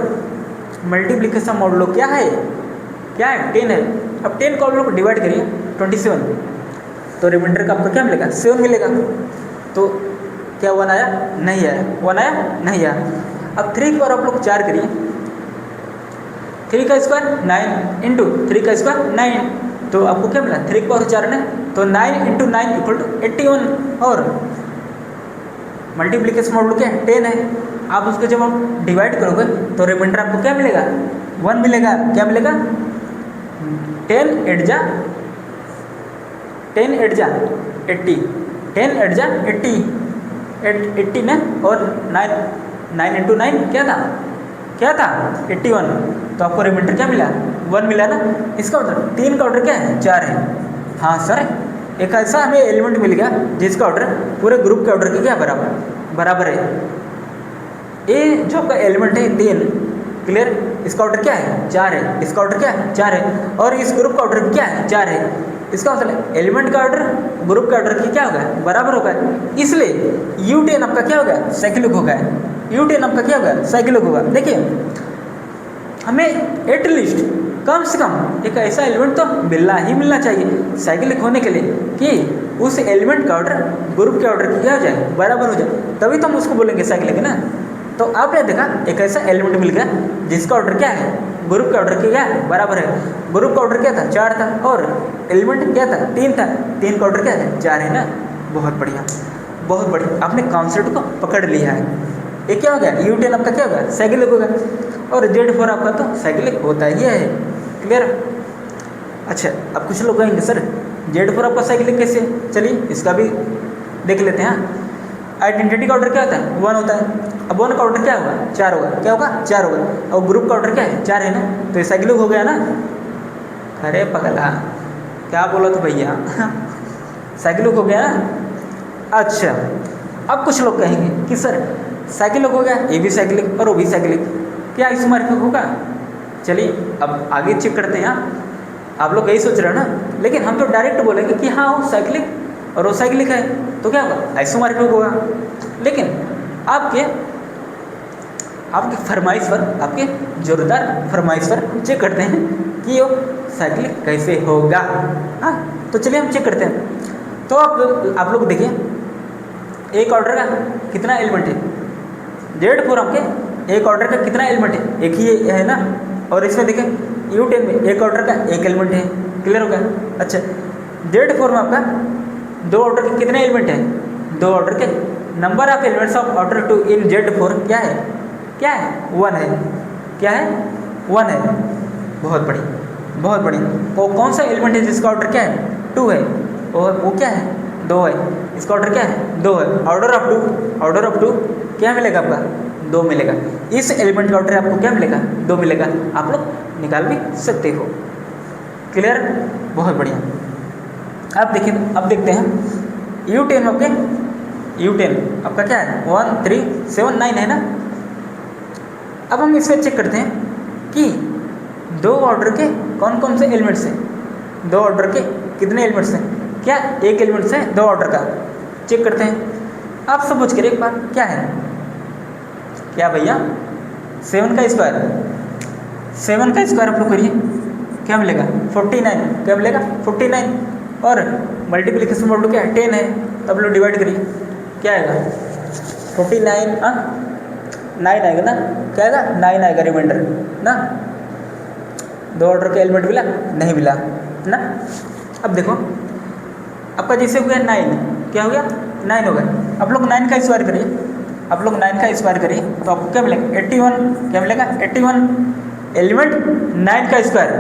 मल्टीप्लिकेशन मॉडुलो क्या है, क्या है, 10 है। अब 10 को आप लोग डिवाइड करिए 27, तो रिमाइंडर का आपको क्या मिलेगा, 7 मिलेगा। तो क्या 1 आया, नहीं आया, 1 आया, नहीं आया। अब 3 पर आप लोग 4 करिए, 3 का स्क्वायर 9 इंटू 3 का स्क्वायर 9, तो आपको क्या मिला, 3 की पावर 4 ने, तो 9 इंटू 9 इक्वल टू 81। और मल्टीप्लिकेशन मॉडुलो क्या है, 10 है। आप उसको जब आप डिवाइड करोगे तो रिमाइंडर आपको क्या मिलेगा, 1 मिलेगा। क्या मिलेगा, 10 8 जा 80, 10 8 जा 80 ने, और 9 इंटू 9 क्या था, क्या था 81। तो आपको रिमाइंडर क्या मिला, 1 मिला ना। इसका ऑर्डर 3 का ऑर्डर क्या है, 4 है। हाँ सर, एक ऐसा हमें एलिमेंट मिल गया जिसका ऑर्डर पूरे ग्रुप के ऑर्डर के क्या बराबर है। ये जो आपका एलिमेंट है 3, क्लियर, इसका ऑर्डर क्या है, 4 है। इसका ऑर्डर क्या है, 4 है। और इस ग्रुप का ऑर्डर क्या है, 4 है। इसका मतलब एलिमेंट का ऑर्डर ग्रुप के ऑर्डर की क्या होगा, बराबर होगा। इसलिए U10 आपका क्या होगा, साइक्लिक होगा। U10 आपका क्या होगा, साइक्लिक होगा। देखिए हमें एटलीस्ट कम से कम एक ऐसा एलिमेंट तो मिलना चाहिए साइक्लिक होने के लिए कि उस एलिमेंट का ऑर्डर ग्रुप के ऑर्डर की क्या हो जाए, बराबर हो जाए, तभी तो हम उसको बोलेंगे साइक्लिक ना। तो आपने देखा एक ऐसा एलिमेंट मिल गया जिसका ऑर्डर क्या है, ग्रुप के ऑर्डर की क्या है, बराबर है। ग्रुप का ऑर्डर क्या था, 4 था, और एलिमेंट क्या था, 3 था। 3 का ऑर्डर क्या है, 4 है ना। बहुत बढ़िया, बहुत बढ़िया, आपने कॉन्सेप्ट को पकड़ लिया है। ये क्या हो गया, U10 आपका क्या होगा, साइक्लिक होगा। और Z4 आपका तो साइक्लिक होता ही है, क्लियर। अच्छा, अब कुछ लोग कहेंगे सर Z4 आपका साइक्लिक कैसे, चलिए इसका भी देख लेते हैं। आइडेंटिटी का ऑर्डर क्या होता है, 1 होता है। अब 1 का ऑर्डर क्या होगा, 4 होगा। क्या होगा, 4 होगा। और ग्रुप का ऑर्डर क्या है, 4 है ना, तो ये साइक्लिक हो गया ना। अरे पगला, क्या बोला तो भैया साइक्लिक हो गया ना। अच्छा, अब कुछ लोग कहेंगे कि सर साइक्लिक हो गया, ये भी साइक्लिक और वो भी साइक्लिक, क्या आइसोमॉर्फिक होगा। चलिए अब आगे चेक करते हैं। आप लोग यही सोच रहे हो ना, लेकिन हम तो डायरेक्ट बोलेंगे कि हाँ वो साइक्लिक और वो साइक्लिक है, तो क्या होगा, आइसोमॉर्फिक होगा। लेकिन आपके फरमाइश पर, आपके जोरदार फरमाइश पर चेक करते हैं कि वो साइक्लिक कैसे होगा। हाँ, तो चलिए हम चेक करते हैं। तो आप लोग देखिए, एक ऑर्डर का कितना एलिमेंट है, Z4 आपके एक ऑर्डर का कितना एलिमेंट है, एक ही है ना। और इसमें देखें U10 में एक ऑर्डर का एक एलिमेंट है, क्लियर हो गया। अच्छा, Z4 में आपका 2 ऑर्डर के कितने एलिमेंट हैं, 2 ऑर्डर के। Number of elements of order 2 in Z4 क्या है, क्या है, 1 है। क्या है, 1 है। बहुत बढ़िया, बहुत बढ़िया। वो कौन सा एलिमेंट है जिसका ऑर्डर क्या है, 2 है, और वो क्या है, 2 है। इसका ऑर्डर क्या है, 2 है। ऑर्डर ऑफ 2, ऑर्डर ऑफ 2 क्या मिलेगा आपका, 2 मिलेगा। इस एलिमेंट का ऑर्डर आपको क्या मिलेगा, 2 मिलेगा। आप लोग निकाल भी सकते हो, क्लियर, बहुत बढ़िया। अब देखिए, अब देखते हैं U10 आपके, U10 आपका क्या है, 1 3 7 9 है ना। अब हम इसमें चेक करते हैं कि 2 ऑर्डर के कौन कौन से एलिमेंट्स हैं, 2 ऑर्डर के कितने एलिमेंट्स हैं। क्या एक एलिमेंट्स है 2 ऑर्डर का, चेक करते हैं। आप सब पूछ कर एक बार, क्या है, क्या भैया, 7 का स्क्वायर, 7 का स्क्वायर आप लोग करिए, क्या मिलेगा, 49। क्या मिलेगा, 49। और मल्टीप्लिकेशन मॉडुलो क्या है, 10 है, तो आप लोग डिवाइड करिए, क्या आएगा, 49 9 आएगा ना। क्या आएगा, 9 आएगा रिमाइंडर ना। 2 ऑर्डर का एलिमेंट मिला, नहीं मिला ना। अब देखो आपका जैसे हो गया 9, क्या हो गया, 9 हो गया। आप लोग 9 का स्क्वायर करिए, आप लोग 9 का स्क्वायर करिए, तो आपको क्या मिलेगा, 81। क्या मिलेगा, 81। एलिमेंट 9 का स्क्वायर,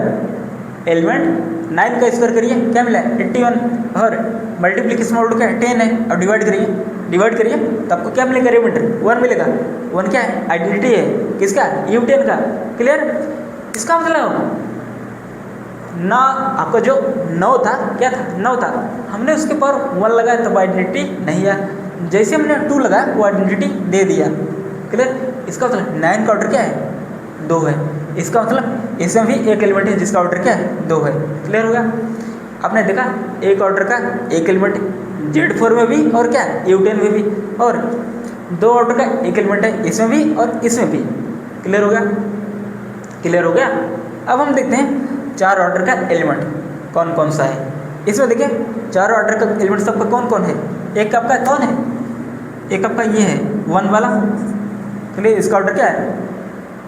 एलिमेंट 9 का स्क्वायर करिए, क्या मिला, 81। और मल्टीप्लिकेशन मॉडुलो क्या है, 10 है। अब डिवाइड करिए, डिवाइड करिए तो आपको क्या मिलेगा रिमाइंडर 1 मिलेगा। 1 क्या है? आइडेंटिटी है किसका? U10 का। क्लियर? इसका मतलब ना आपका जो 9 था क्या था? 9 था, हमने उसके पर 1 लगाया तब आइडेंटिटी नहीं आया, जैसे हमने 2 लगाया वो आइडेंटिटी दे दिया। क्लियर? इसका मतलब 9 का ऑर्डर क्या है? 2 है। इसका मतलब इसमें भी एक एलिमेंट है जिसका ऑर्डर क्या है? 2 है। क्लियर होगा? आपने देखा एक ऑर्डर का एक एलिमेंट Z4 में भी और क्या U10 में भी, और 2 ऑर्डर का एक एलिमेंट है इसमें भी और इसमें भी। क्लियर हो गया? क्लियर हो गया? अब हम देखते हैं 4 ऑर्डर का एलिमेंट कौन कौन सा है। इसमें देखिए 4 ऑर्डर का एलिमेंट सबका कौन कौन है। एक आपका कौन है? एक आपका ये है 1 वाला। क्लियर? इसका ऑर्डर क्या है?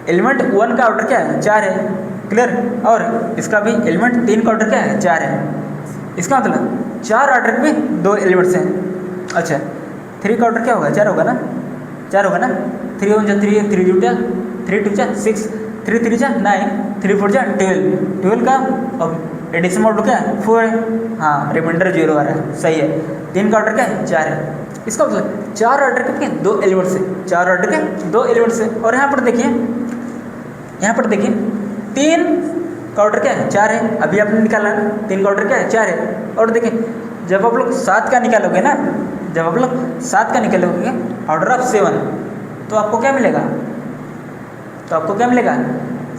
एलिमेंट 1 का ऑर्डर क्या है? 4 है। क्लियर? और इसका भी एलिमेंट 3 का ऑर्डर क्या है? 4 है। इसका मतलब 4 ऑर्डर में 2 एलिमेंट्स हैं। अच्छा 3 का ऑर्डर क्या होगा? 4 होगा ना? 4 होगा ना? 3 1 जा 3, 3 2 जा 3 2 जा 6, 3 3 जा 9, 3 4 जा 12, 12 का अब एडिशन ऑर्डर क्या है? 4 है। हाँ रिमाइंडर 0 आ रहा है, सही है। 3 का ऑर्डर क्या है? 4 है। इसका मतलब 4 ऑर्डर के 2 एलिमेंट्स है, 4 ऑर्डर के 2 एलिमेंट्स है। और यहाँ पर देखिए, यहाँ पर देखिए 3 का ऑर्डर क्या है? 4 है। अभी आपने निकाला ना, 3 का ऑर्डर क्या है? 4 है। और देखिए जब आप लोग 7 का निकालोगे ना, जब आप लोग 7 का निकालोगे ऑर्डर ऑफ 7, तो आपको क्या मिलेगा? तो आपको क्या मिलेगा?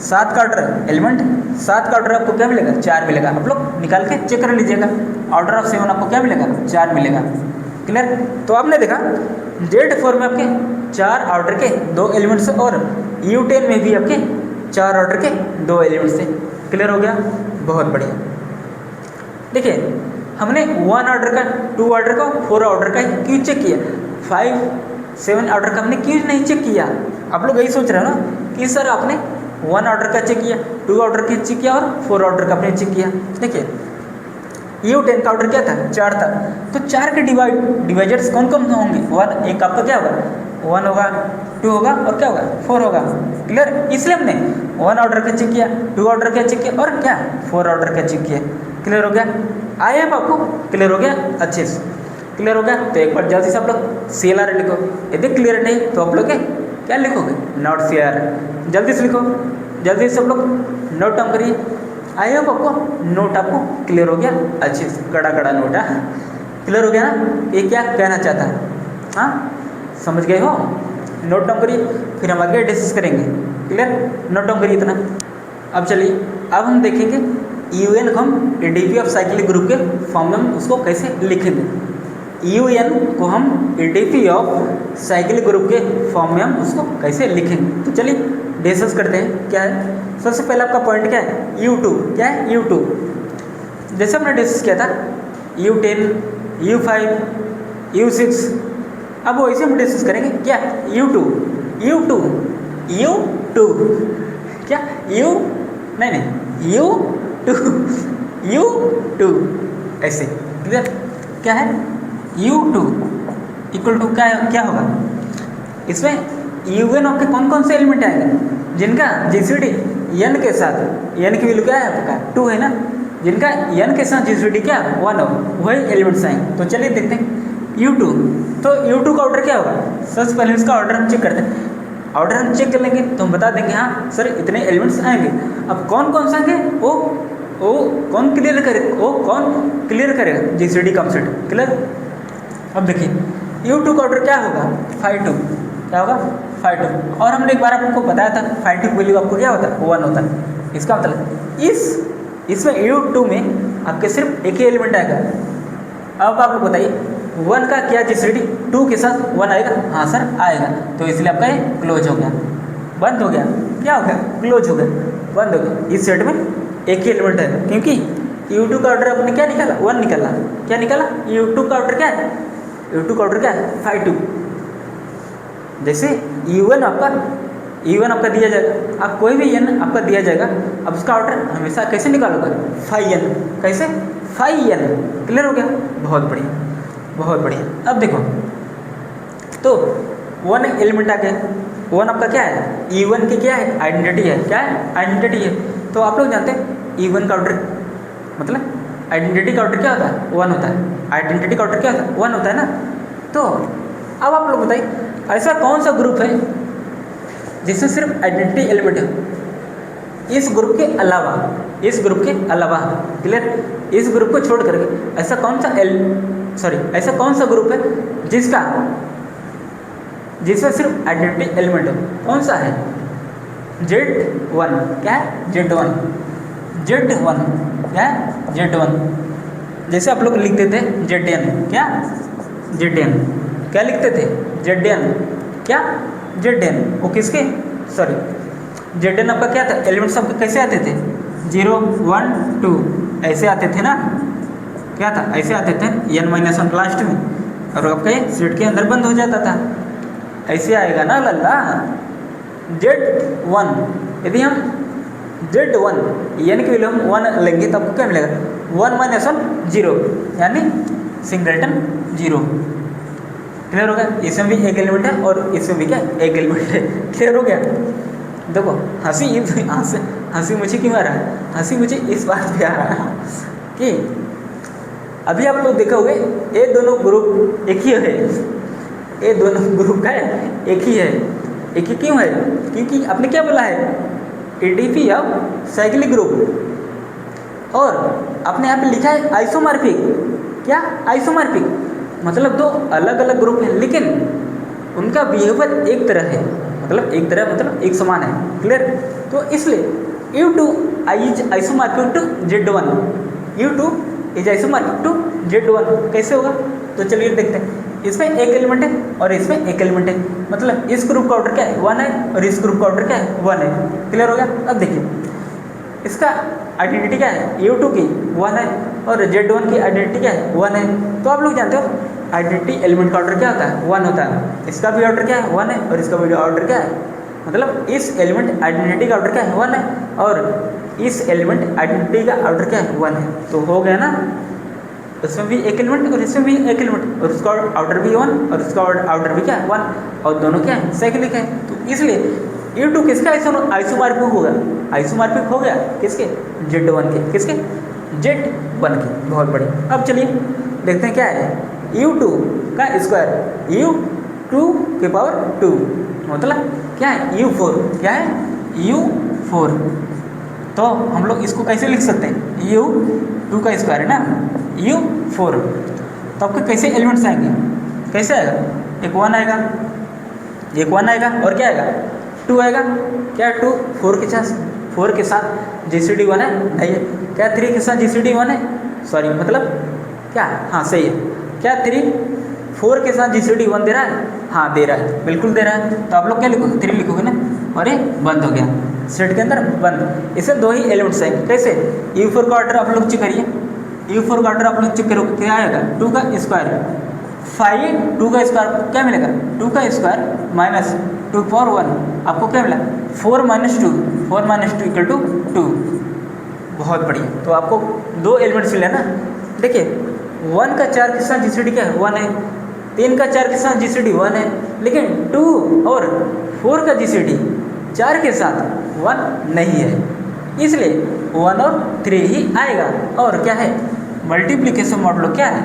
7 का ऑर्डर एलिमेंट, 7 का ऑर्डर आपको क्या मिलेगा? 4 मिलेगा। आप लोग निकाल के चेक कर लीजिएगा। ऑर्डर ऑफ 7 आपको क्या मिलेगा? 4 मिलेगा। क्लियर? तो आपने देखा Z4 में आपके 4 ऑर्डर के 2 एलिमेंट्स और U10 में भी आपके 4 ऑर्डर के 2 एलिमेंट्स थे। क्लियर हो गया? बहुत बढ़िया। देखिए हमने 1 ऑर्डर का, 2 ऑर्डर का, 4 ऑर्डर का क्यों चेक किया? 5 7 ऑर्डर का हमने क्यों नहीं चेक किया? आप लोग यही सोच रहे हो ना कि सर आपने 1 ऑर्डर का चेक किया, 2 ऑर्डर का चेक किया और 4 ऑर्डर का आपने चेक किया। देखिए U10 का ऑर्डर क्या था? 4 था। तो 4 के डिवाइजर्स कौन कौन होंगे? 1, एक आपका क्या होगा? 1 होगा, 2 होगा और क्या होगा? 4 होगा। क्लियर? इसलिए हमने 1 ऑर्डर का चेक किया, 2 ऑर्डर का चेक किया और क्या 4 ऑर्डर का चेक किया। क्लियर हो गया? आई होप आपको क्लियर हो गया अच्छे से। क्लियर हो गया? तो एक बार जल्दी से आप लोग CLR लिखो। यदि क्लियर नहीं तो आप लोग क्या लिखोगे? Not CLR। जल्दी से लिखो, जल्दी से आप लोग नोट डाउन करिए। आई होप आपको नोट आपको क्लियर हो गया अच्छे से। कड़ा कड़ा नोट है। क्लियर हो गया ना? ये क्या कहना चाहता है? हाँ समझ गए हो? नोट डाउन करिए, फिर हम आगे डिस्कस करेंगे। क्लियर? नोट डाउन करिए इतना। अब चलिए, अब हम देखेंगे UN को हम ADP ऑफ साइक्लिक ग्रुप के फॉर्म में हम उसको कैसे लिखेंगे। UN को हम ADP ऑफ साइक्लिक ग्रुप के फॉर्म में हम उसको कैसे लिखेंगे। तो चलिए डिस्कस करते हैं। क्या है? सबसे पहले आपका पॉइंट क्या है? U2। क्या है? U2। जैसे हमने डिस्कस किया था U10, U5, U6, अब वैसे हम डिस्कस करेंगे। क्या? U2, U2, U2, क्या U नहीं U2, U2 ऐसे। क्लियर? क्या है? U2 इक्वल टू क्या होगा? इसमें UN आपके कौन कौन से एलिमेंट आएंगे? जिनका GCD n के साथ, n की वैल्यू क्या है आपका? 2 है ना? जिनका n के साथ GCD क्या 1 हो, वही एलिमेंट्स आएंगे। तो चलिए देखते हैं U2। तो U2 का ऑर्डर क्या होगा? सबसे पहले इसका ऑर्डर हम चेक करते हैं। ऑर्डर हम चेक कर लेंगे तो हम बता देंगे हाँ सर इतने एलिमेंट्स आएंगे। अब कौन कौन से आएंगे वो कौन क्लियर करेगा? वो कौन क्लियर करेगा? GCD concept. क्लियर? अब देखिए U2 का ऑर्डर क्या होगा? 5 2। क्या होगा? 5 2। और हमने एक बार आपको बताया था 5 2 की वैल्यू आपको क्या होता है? 1 होता है। इसका मतलब इसमें U2 में आपके सिर्फ एक ही एलिमेंट आएगा। अब आप लोग बताइए 1 का क्या GCD 2 के साथ 1 आएगा? हाँ सर आएगा। तो इसलिए आपका ये क्लोज हो गया, बंद हो गया। क्या हो गया? क्लोज हो गया, बंद हो गया। इस सेट में एक ही एलिमेंट है क्योंकि U2 का ऑर्डर आपने क्या निकाला? 1 निकाला। क्या निकाला? U2 का ऑर्डर क्या है? U2 का ऑर्डर क्या है? 5 2। जैसे U1 आपका दिया जाएगा, आप कोई भी n आपका दिया जाएगा, अब उसका ऑर्डर हमेशा कैसे निकालोगे? 5n। कैसे? 5n। क्लियर हो गया? बहुत बढ़िया, बहुत बढ़िया। अब देखो तो 1 एलिमेंट आ गया। 1 आपका क्या है? E1 की क्या है? आइडेंटिटी है। क्या है? आइडेंटिटी है। तो आप लोग जानते हैं E1 का ऑर्डर मतलब आइडेंटिटी का ऑर्डर क्या होता है? 1 होता है। आइडेंटिटी का ऑर्डर क्या होता है? 1 होता है ना। तो अब आप लोग बताइए ऐसा कौन सा ग्रुप है जिसमें सिर्फ आइडेंटिटी एलिमेंट है, इस ग्रुप के अलावा, इस ग्रुप के अलावा, क्लियर, इस ग्रुप को छोड़ करके ऐसा कौन सा ऐसा कौन सा ग्रुप है जिसमें सिर्फ आइडेंटिटी एलिमेंट है, कौन सा है? Z1, क्या है? Z1 क्या है? Z1। जैसे आप लोग लिखते थे Zn, क्या? Zn क्या लिखते थे? Zn, क्या? Zn वो किसके, Zn आपका क्या था? एलिमेंट्स आपके कैसे आते थे? 0 1 2 ऐसे आते थे ना, क्या था? ऐसे आते थे n-1 लास्ट में, और आपका ये सेट के अंदर बंद हो जाता था, ऐसे आएगा ना लल्ला। Z1 यदि हम Z1 n की वैल्यू हम 1 लेंगे तो आपको क्या मिलेगा? 1 - 1 0, यानी सिंगलटन 0। क्लियर हो गया? इसमें भी एक एलिमेंट है और इसमें भी क्या एक एलिमेंट है। क्लियर हो गया? देखो हंसी मुझे क्यों आ रहा है? हंसी मुझे इस बात पे आ रहा है कि अभी आप लोग देखोगे ये दोनों ग्रुप एक ही है, ये दोनों ग्रुप का है एक ही है। एक ही क्यों है? क्योंकि आपने क्या बोला है? एडीपी ऑफ साइक्लिक ग्रुप, और आपने यहाँ पे लिखा है आइसोमॉर्फिक। क्या? आइसोमॉर्फिक मतलब दो अलग अलग ग्रुप हैं लेकिन उनका बिहेवियर एक तरह है, मतलब एक समान है। क्लियर? तो इसलिए U2 is isomorphic to Z1, U2 is isomorphic to Z1। कैसे होगा? तो चलिए देखते हैं। इसमें एक एलिमेंट है और इसमें एक एलिमेंट है, मतलब इस ग्रुप का ऑर्डर क्या है? 1 है, और इस ग्रुप का ऑर्डर क्या है? 1 है। क्लियर हो गया? अब देखिए इसका आइडेंटिटी क्या है? U2 की 1 है और Z1 की आइडेंटिटी क्या है? 1 है। तो आप लोग जानते हो आइडेंटिटी एलिमेंट का ऑर्डर क्या होता है? 1 होता है। इसका भी ऑर्डर क्या है? 1 है, और इसका भी ऑर्डर क्या है? मतलब इस एलिमेंट आइडेंटिटी का ऑर्डर क्या है? 1 है, और इस एलिमेंट आइडेंटिटी का ऑर्डर क्या है? 1 है। तो हो गया ना, इसमें भी एक एलिमेंट और इसमें भी एक एलिमेंट, और उसका ऑर्डर भी 1 और उसका ऑर्डर भी क्या है? 1, और दोनों क्या है? साइक्लिक है। तो इसलिए U2 किसका आइसोमॉर्फिक होगा? आइसोमॉर्फिक हो गया किसके? Z1 के। किसके? Z1 के। बहुत बढ़िया। अब चलिए देखते हैं क्या है U2 का स्क्वायर, U2 के पावर 2 मतलब क्या है? U4। क्या है? U4। तो हम लोग इसको कैसे लिख सकते हैं? U2 का स्क्वायर है ना, U4। तो आपके कैसे एलिमेंट्स आएंगे? कैसे आएगा? एक 1 आएगा, एक 1 आएगा, और क्या आएगा? 2 आएगा। क्या 2? 4 के साथ GCD 1 है? नहीं है। क्या 3 के साथ GCD 1 है? सॉरी, मतलब क्या? हाँ सही है। क्या 3 4 के साथ GCD 1 दे रहा है? हाँ दे रहा है, बिल्कुल दे रहा है। तो आप लोग क्या लिखोगे? 3 लिखोगे ना, और ये बंद हो गया, सेट के अंदर बंद। इसमें 2 ही एलिमेंट्स आएंगे। कैसे? U4 का ऑर्डर आप लोग चेक करिए, U4 का ऑर्डर आप लोग चेक करोगे क्या आएगा? 2 का स्क्वायर 5, 2 का स्क्वायर क्या मिलेगा? 2 का स्क्वायर माइनस 2 पावर 1, आपको क्या मिला? 4 - 2, 4 - 2 इक्वल टू 2। बहुत बढ़िया। तो आपको 2 एलिमेंट्स मिले ना। देखिए 1 का 4 के साथ GCD क्या है? 1 है। 3 का 4 के साथ GCD 1 है, लेकिन 2 और 4 का GCD 4 के साथ 1 नहीं है, इसलिए 1 और 3 ही आएगा। और क्या है? मल्टीप्लिकेशन मॉडुलो क्या है?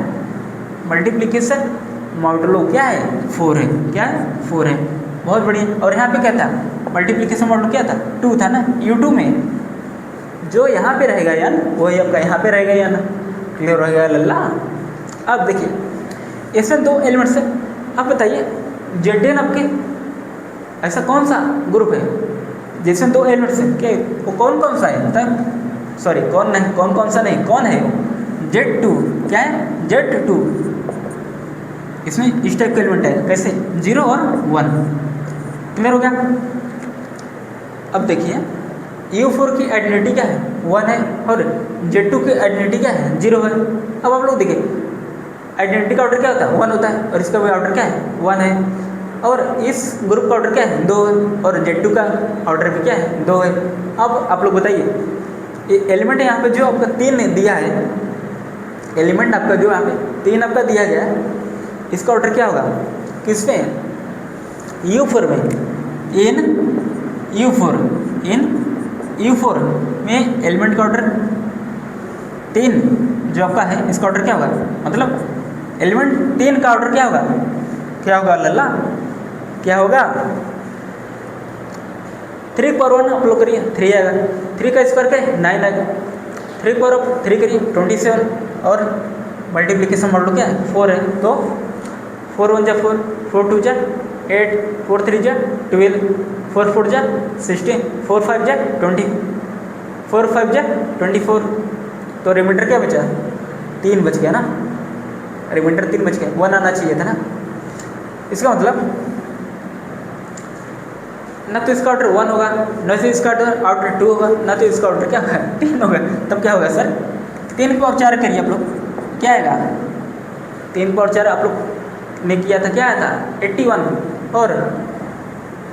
मल्टीप्लिकेशन मॉडुलो क्या है? 4 है। क्या है? 4 है। बहुत बढ़िया। और यहाँ पे क्या था? मल्टीप्लिकेशन मॉडुलो क्या था? 2 था ना। U2 में जो यहाँ पे रहेगा यान, वही आपका यहाँ पे रहेगा यान। क्लियर हो गया लल्ला? अब देखिए इसमें 2 एलिमेंट्स है। अब बताइए Zn आपके ऐसा कौन सा ग्रुप है जिसमें 2 एलिमेंट्स हैं? क्या वो कौन कौन सा है? मतलब सॉरी कौन नहीं, कौन कौन सा नहीं, कौन है वो? Z2। क्या है? Z2। इसमें इस टाइप का एलिमेंट है। कैसे? 0 और 1। क्लियर हो गया? अब देखिए U4 की आइडेंटिटी क्या है? 1 है, और Z2 की आइडेंटिटी क्या है? 0 है। अब आप लोग देखिए आइडेंटिटी का ऑर्डर क्या होता है? 1 होता है, और इसका भी ऑर्डर क्या है? 1 है। और इस ग्रुप का ऑर्डर क्या है? 2 है, और Z2 का ऑर्डर भी क्या है? 2 है। अब आप लोग बताइए एलिमेंट यहाँ पे जो आपका 3 दिया है, एलिमेंट आपका जो यहाँ पे 3 आपका दिया गया है, इसका ऑर्डर क्या होगा? किसमें? U4 में। इन U4 में एलिमेंट का ऑर्डर 3 जो आपका है, इसका ऑर्डर क्या होगा? मतलब एलिमेंट 3 का ऑर्डर क्या होगा? क्या होगा लल्ला, क्या होगा 3 की पावर 1 आप लोग करिए 3 आएगा, 3 का स्क्वायर क्या है 9 आएगा, 3 की पावर 3 करिए 27 और मल्टीप्लिकेशन मॉडल क्या है 4 है, तो 4 1 जा 4, 4 2 जा 8, 4 3 जा 12, 4 4 जा 16, 4 5 जा 20, 4 5 जा 24, तो रिमाइंडर क्या बचा 3 बच गया ना, रिमाइंडर 3 बच गया, 1 आना चाहिए था ना। इसका मतलब ना तो इसका ऑर्डर 1 होगा, ना तो इसका ऑर्डर 2 होगा, ना तो इसका ऑर्डर क्या होगा 3 होगा, तब क्या होगा सर 3 की पावर 4 करिए आप लोग, क्या आएगा 3 की पावर 4 आप लोग ने किया था, क्या आया था 81, और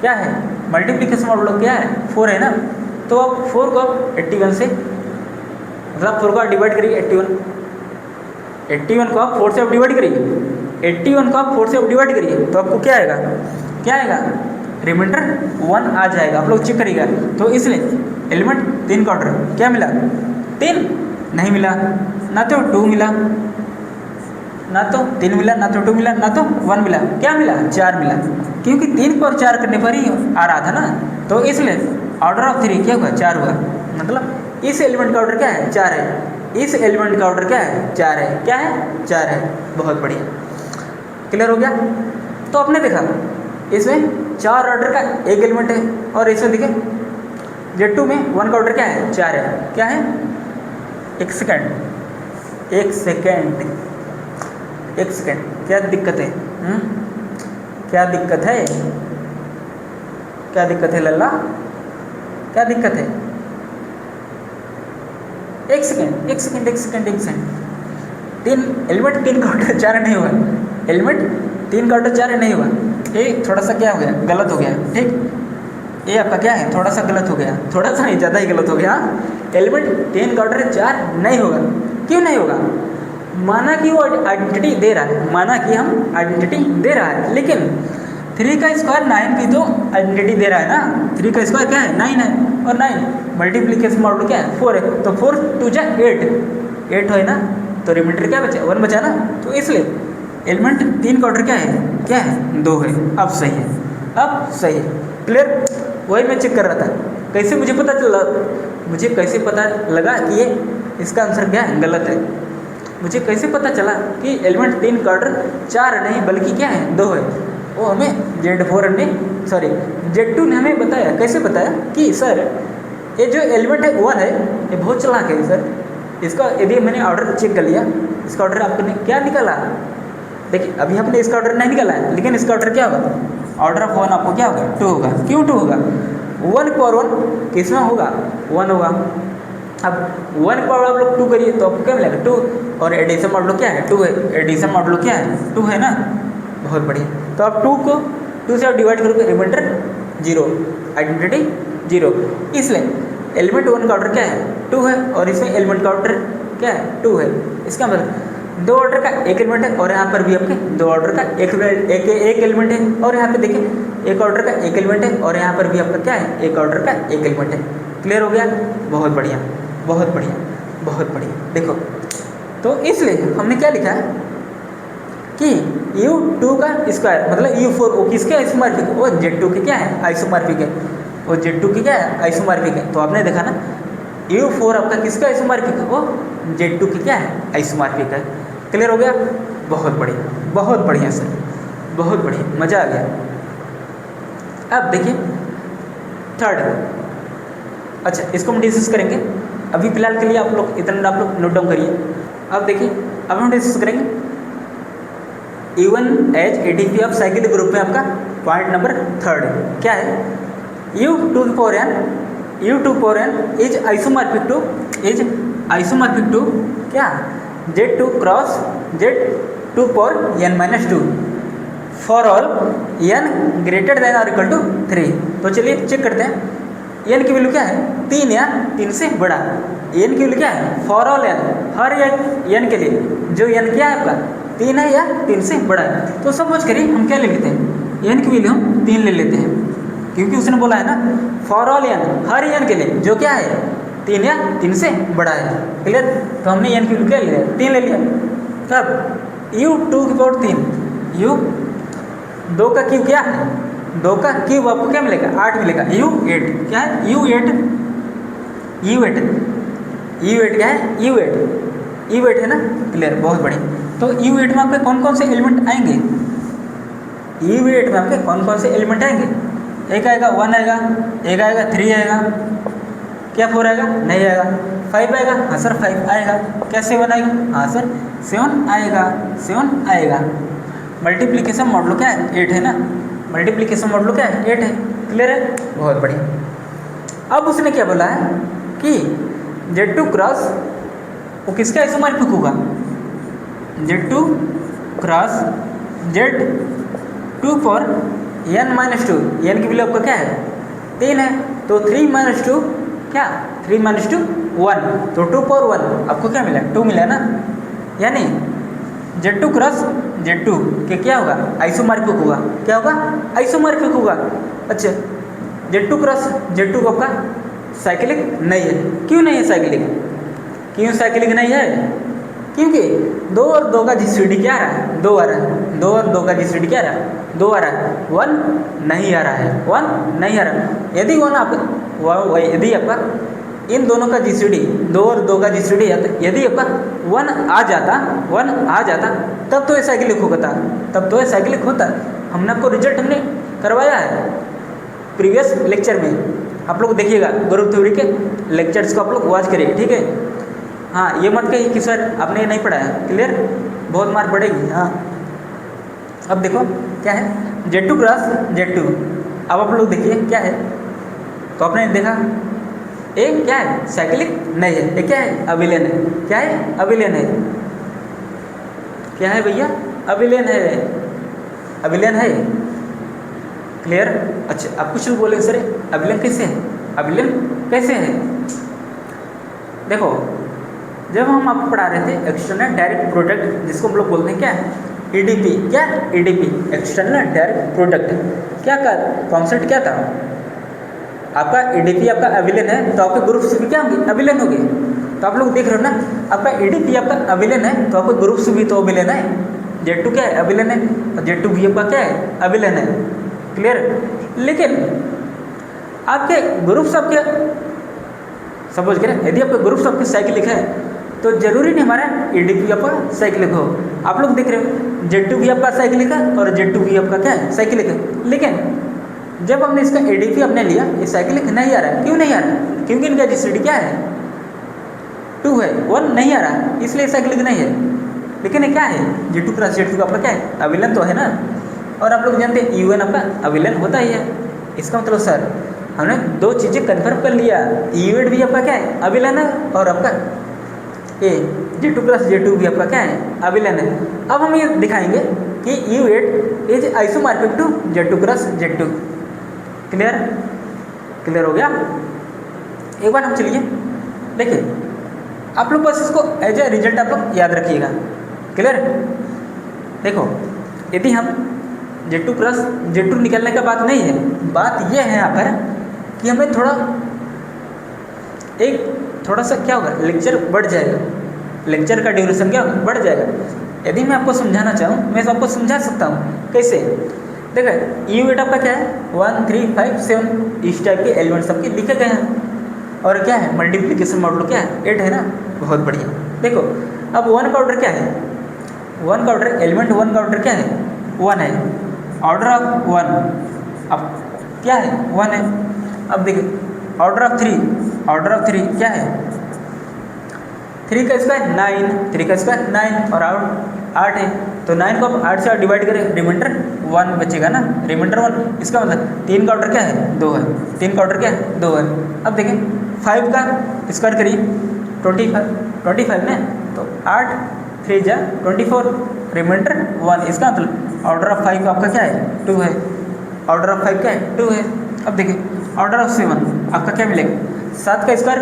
क्या है मल्टीप्लिकेशन आप लोग क्या है 4 है ना, तो अब 4 को आप 81 से मतलब 4 को आप डिवाइड करिए 81 को आप 4 से आप डिवाइड करिए, 81 को आप 4 से आप डिवाइड करिए, तो आपको क्या आएगा, क्या आएगा रिमाइंडर 1 आ जाएगा, आप लोग चेक करिएगा। तो इसलिए एलिमेंट 3 का ऑर्डर क्या मिला 3 नहीं मिला, ना तो 2 मिला, ना तो 3 मिला, ना तो 2 मिला, ना तो 1 मिला, क्या मिला 4 मिला, क्योंकि 3 को 4 करने पर ही आ रहा था ना, तो इसलिए ऑर्डर ऑफ 3 क्या हुआ 4 हुआ, मतलब इस एलिमेंट का ऑर्डर क्या है 4 है, इस एलिमेंट का ऑर्डर क्या है 4 है, क्या है 4 है, बहुत बढ़िया, क्लियर हो गया। तो आपने देखा इसमें 4 ऑर्डर का एक एलिमेंट है, और इसमें देखिए Z2 में 1 का ऑर्डर क्या है 4 है, क्या है एक सेकेंड, क्या दिक्कत है क्या दिक्कत है, क्या दिक्कत है लल्ला, क्या दिक्कत है, एक सेकेंड 3 एलिमेंट 3 का ऑर्डर 4 नहीं हुआ, एलिमेंट 3 का ऑर्डर 4 नहीं हुआ, ये थोड़ा सा क्या हो गया गलत हो गया, ठीक, ये आपका क्या है थोड़ा सा गलत हो गया, थोड़ा सा नहीं ज़्यादा ही गलत हो गया। एलिमेंट 3 का ऑर्डर 4 नहीं होगा, क्यों नहीं होगा, माना कि वो आइडेंटिटी दे रहा है, माना कि हम आइडेंटिटी दे रहा है, लेकिन 3 का स्क्वायर 9 की तो आइडेंटिटी दे रहा है ना, 3 का स्क्वायर क्या है 9 है, और 9 मल्टीप्लिकेशन मॉडल क्या है 4 है, तो 4 2 जा 8 है ना, तो रिमाइंडर क्या बचा 1 बचा ना, तो इसलिए एलिमेंट 3 का ऑर्डर क्या है 2 है, अब सही है, अब सही है, क्लियर। वही मैं चेक कर रहा था, कैसे मुझे पता लगा कि ये इसका आंसर क्या है गलत है, मुझे कैसे पता चला कि एलिमेंट 3 का ऑर्डर 4 नहीं बल्कि क्या है 2 है, वो हमें Z2 ने हमें बताया, कैसे बताया कि सर ये जो एलिमेंट है 1 है, ये बहुत चालाक है सर, इसका यदि मैंने ऑर्डर चेक कर लिया, इसका ऑर्डर आपने क्या निकाला, देखिए अभी आपने इसका ऑर्डर नहीं निकाला है, लेकिन इसका ऑर्डर क्या होगा, ऑर्डर ऑफ 1 आपको क्या होगा 2 होगा, क्यों 2 होगा 1 की पावर 1 किसमें होगा 1 होगा, अब 1 की पावर आप लोग 2 करिए तो आपको क्या मिलेगा 2, और एडिशन मॉडल क्या है 2 है, एडिशन मॉडल क्या है 2 है ना, बहुत बढ़िया। तो आप 2 को 2 से आप डिवाइड करोगे रिमाइंडर 0, आइडेंटिटी 0, इसलिए एलिमेंट 1 का ऑर्डर क्या है 2 है, और इसमें एलिमेंट का ऑर्डर क्या है 2 है, इसका मतलब 2 ऑर्डर का एक एलिमेंट है, और यहाँ पर भी आपके 2 ऑर्डर का एक एलिमेंट है, और यहाँ पे देखिए 1 ऑर्डर का एक एलिमेंट है, और यहाँ पर भी आपका क्या है 1 ऑर्डर का एक एलिमेंट है, क्लियर हो गया, बहुत बढ़िया बहुत बढ़िया बहुत बढ़िया। देखो तो इसलिए हमने क्या लिखा है कि U2 का स्क्वायर मतलब U4 वो किसके आइसोमॉर्फिक है, वो Z2 के क्या है आइसोमॉर्फिक है, वो Z2 की क्या है आइसोमॉर्फिक है, तो आपने देखा ना U4 आपका किसका आइसोमॉर्फिक है, वो Z2 की क्या है आइसोमॉर्फिक है, क्लियर हो गया, बहुत बढ़िया सर, बहुत बढ़िया, मज़ा आ गया। अब देखिए थर्ड, अच्छा इसको हम डिस्कस करेंगे, अभी फिलहाल के लिए आप लोग इतना आप लोग नोट डाउन करिए। अब देखिए अब हम डिस्कस करेंगे even as EDP of cyclic group में आपका पॉइंट नंबर 3 क्या है, U2 इज आइसोमॉर्फिक टू क्या Z2 cross Z2 power n-2 for all n greater than और इक्वल टू 3। तो चलिए चेक करते हैं n की वैल्यू क्या है 3 या 3 से बड़ा, n की वैल्यू क्या है for all n, her n के लिए जो n क्या है आपका 3 है या 3 से बड़ा है। तो सपोज करिए हम क्या ले लेते हैं n की वैल्यू हम 3 ले लेते हैं, क्योंकि उसने बोला है ना for all n, her n के लिए जो क्या है 3 या 3 से बड़ा है, क्लियर। तो हमने n की वैल्यू क्या ले लिया 3 ले लिया, तब U2 की पावर 3 U 2 का क्यूब क्या है, 2 का क्यूब आपको क्या मिलेगा, 8 मिलेगा। U8 क्या है, U8 क्या है, U8 है ना, क्लियर, बहुत बढ़िया। तो U8 में आपके कौन कौन से एलिमेंट आएंगे, U8 में आपके कौन कौन से एलिमेंट आएंगे, एक आएगा 1 आएगा, एक आएगा 3 आएगा, क्या 4 आएगा, नहीं आएगा, 5 आएगा, हाँ सर 5 आएगा, क्या 7 आएगा, हाँ सर 7 आएगा, 7 आएगा। मल्टीप्लिकेशन मॉडल क्या है, 8 है ना, मल्टीप्लिकेशन मॉडल क्या है, 8 है, क्लियर है, बहुत बढ़िया। अब उसने क्या बोला है कि Z2 क्रॉस वो किसका आइसोमॉर्फिक होगा, Z2 cross Z2 for n-2, n की वैल्यू आपका क्या है, 3 है, तो 3 - 2 क्या, 3 - 2 1, तो 2 पावर 1 आपको क्या मिला, 2 मिला ना, यानी Z2 क्रॉस Z2 के क्या होगा, आइसोमॉर्फिक होगा, क्या होगा, आइसोमॉर्फिक होगा। अच्छा, Z2 क्रॉस Z2 को आपका साइक्लिक नहीं है, क्यों नहीं है साइक्लिक, क्यों साइक्लिक नहीं है, क्योंकि 2 और 2 का जीसीडी क्या आ रहा है, 2 आ रहा है, 2 और 2 का जीसीडी क्या आ रहा है, 2 आ रहा है, 1 नहीं आ रहा है, 1 नहीं आ रहा है। यदि यदि आपका इन दोनों का जीसीडी 2 और 2 का जीसीडी यदि आपका 1 आ जाता तब तो ये साइक्लिक होता, तब तो ये साइक्लिक होता। हमने आपको रिजल्ट हमने करवाया है प्रीवियस लेक्चर में, आप लोग देखिएगा, ग्रुप थ्योरी के लेक्चर्स को आप लोग वॉच करिए, ठीक है। हाँ, ये मत कहिए कि सर आपने ये नहीं पढ़ाया, क्लियर, बहुत मार पड़ेगी। हाँ, अब देखो क्या है, Z2 क्रॉस Z2, अब आप लोग देखिए क्या है, तो आपने देखा ए क्या है, साइक्लिक नहीं है, ये क्या है, अभिलेन है, क्या है, अभिलेन है, क्या है भैया, अभिलेन है, अभिलेन है, क्लियर। अच्छा, आप कुछ लोग बोले सर अभिलेन कैसे है, अभिलेन कैसे है, देखो जब हम आपको पढ़ा रहे थे एक्सटर्नल डायरेक्ट प्रोडक्ट, जिसको हम लोग बोलते हैं क्या है, EDP, क्या EDP, एक्सटर्नल डायरेक्ट प्रोडक्ट, क्या का कॉन्सेप्ट क्या था आपका, EDP आपका अभिलेन है तो आपके ग्रुप से भी क्या होंगे, अभिलेन होंगे। तो आप लोग देख रहे हो ना, आपका EDP आपका अभिलेन है तो आपके ग्रुप से भी तो अभिलेन है, Z2 क्या है, अभिलेन है, और Z2 भी आपका क्या है, अभिलेन है, क्लियर। लेकिन आपके ग्रुप्स आपके सपोज करें, यदि आपके ग्रुप्स आपके साइक्लिक है तो जरूरी नहीं हमारा EDP आपका साइक्लिक हो। आप लोग देख रहे हो Z2 भी आपका साइक्लिक है और Z2 भी आपका क्या है, साइक्लिक है, लेकिन जब हमने इसका EDP अपने लिया, ये साइक्लिक नहीं आ रहा है, क्यों नहीं आ रहा है, क्योंकि इनका जीसीडी क्या है, 2 है, 1 नहीं आ रहा है, इसलिए साइक्लिक नहीं है। लेकिन ये क्या है, Z2 क्रॉस Z2 का आपका क्या है, अभिलेन तो है ना, और आप लोग जानते हैं UN आपका अभिलेन होता ही है। इसका मतलब सर हमने 2 चीज़ें कन्फर्म कर लिया, U8 भी आपका क्या है, अभिलेन है, और आपका ये Z2 क्रॉस Z2 भी आपका क्या है, अभिलेन है। अब हम ये दिखाएंगे कि U8 is isomorphic to Z2 cross Z2, clear, clear हो गया। एक बार हम चलिए देखिए, आप लोग बस इसको एज ए रिजल्ट आप लोग याद रखिएगा, क्लियर। देखो यदि हम Z2 क्रॉस Z2 निकलने का बात नहीं है, बात यह है यहाँ पर कि हमें थोड़ा सा क्या होगा, लेक्चर बढ़ जाएगा, लेक्चर का ड्यूरेशन क्या होगा, बढ़ जाएगा। यदि मैं आपको समझाना चाहूँ, मैं आपको समझा सकता हूँ, कैसे, देखिए U8 आपका क्या है, 1 3 5 7 इस टाइप के एलिमेंट्स सबके लिखे गए हैं, और क्या है, मल्टीप्लिकेशन मॉडल क्या है, 8 है ना, बहुत बढ़िया। देखो अब 1 का ऑर्डर क्या है, 1 का ऑर्डर, एलिमेंट 1 का ऑर्डर क्या है, 1 है, ऑर्डर ऑफ 1 अब क्या है, 1 है। अब देखिए ऑर्डर ऑफ 3, ऑर्डर ऑफ 3 क्या है, 3 का स्क्वायर 9, 3 का स्क्वायर 9 और 8 है, तो 9 को आप 8 से डिवाइड करें, रिमाइंडर 1 बचेगा ना, रिमाइंडर 1, इसका मतलब 3 का ऑर्डर क्या है, 2 है, 3 का ऑर्डर क्या है, 2 है। अब देखें 5 का स्क्वायर करिए, 25 ने, तो 8 3 जा 24, रिमाइंडर 1, इसका मतलब ऑर्डर ऑफ 5 आपका क्या है, 2 है, ऑर्डर ऑफ 5 क्या है, 2 है। अब देखिए ऑर्डर ऑफ 7 आपका क्या मिलेगा, 7 का स्क्वायर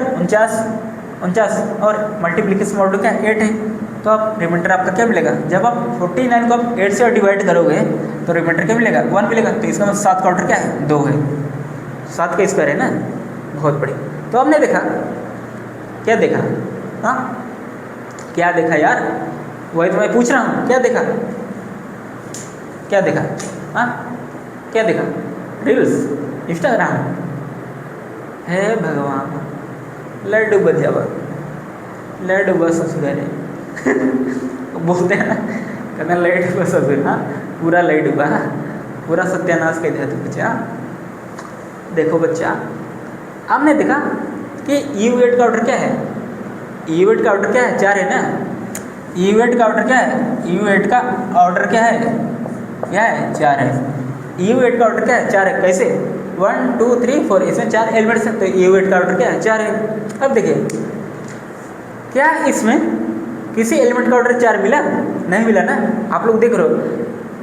49 और मल्टीप्लिकेशन मॉडल क्या 8 है, तो आप रिमाइंडर आपका क्या मिलेगा, जब आप 49 को आप 8 से डिवाइड करोगे तो रिमाइंडर क्या मिलेगा, 1 मिलेगा, तो इसका मतलब 7 का ऑर्डर क्या है, 2 है, 7 का स्क्वायर है ना, बहुत बढ़िया। तो हमने देखा, क्या देखा, हाँ क्या देखा यार, वही तो मैं पूछ रहा हूँ, क्या देखा, क्या देखा, हाँ क्या देखा? Reels, Instagram. हे भगवान, लड्डू बच जावा, लड्डू बस ससुर बोलते हैं ना, कहना लड्डू बस ससुर। हाँ पूरा लड्डू बा, पूरा सत्यानाश कर दिया तू बच्चा। देखो बच्चा, आपने देखा कि U8 का ऑर्डर क्या है? U8 का ऑर्डर क्या है? 4 है ना। U8 का ऑर्डर क्या है? U8 का ऑर्डर क्या है? क्या है? 4 है। U8 का ऑर्डर क्या है? 4 है। कैसे? 1 2 3 4, इसमें 4 एलिमेंट्स हैं, तो U8 का ऑर्डर क्या है? 4 है। अब देखिए, क्या इसमें किसी एलिमेंट का ऑर्डर 4 मिला? नहीं मिला ना। आप लोग देख रहे हो,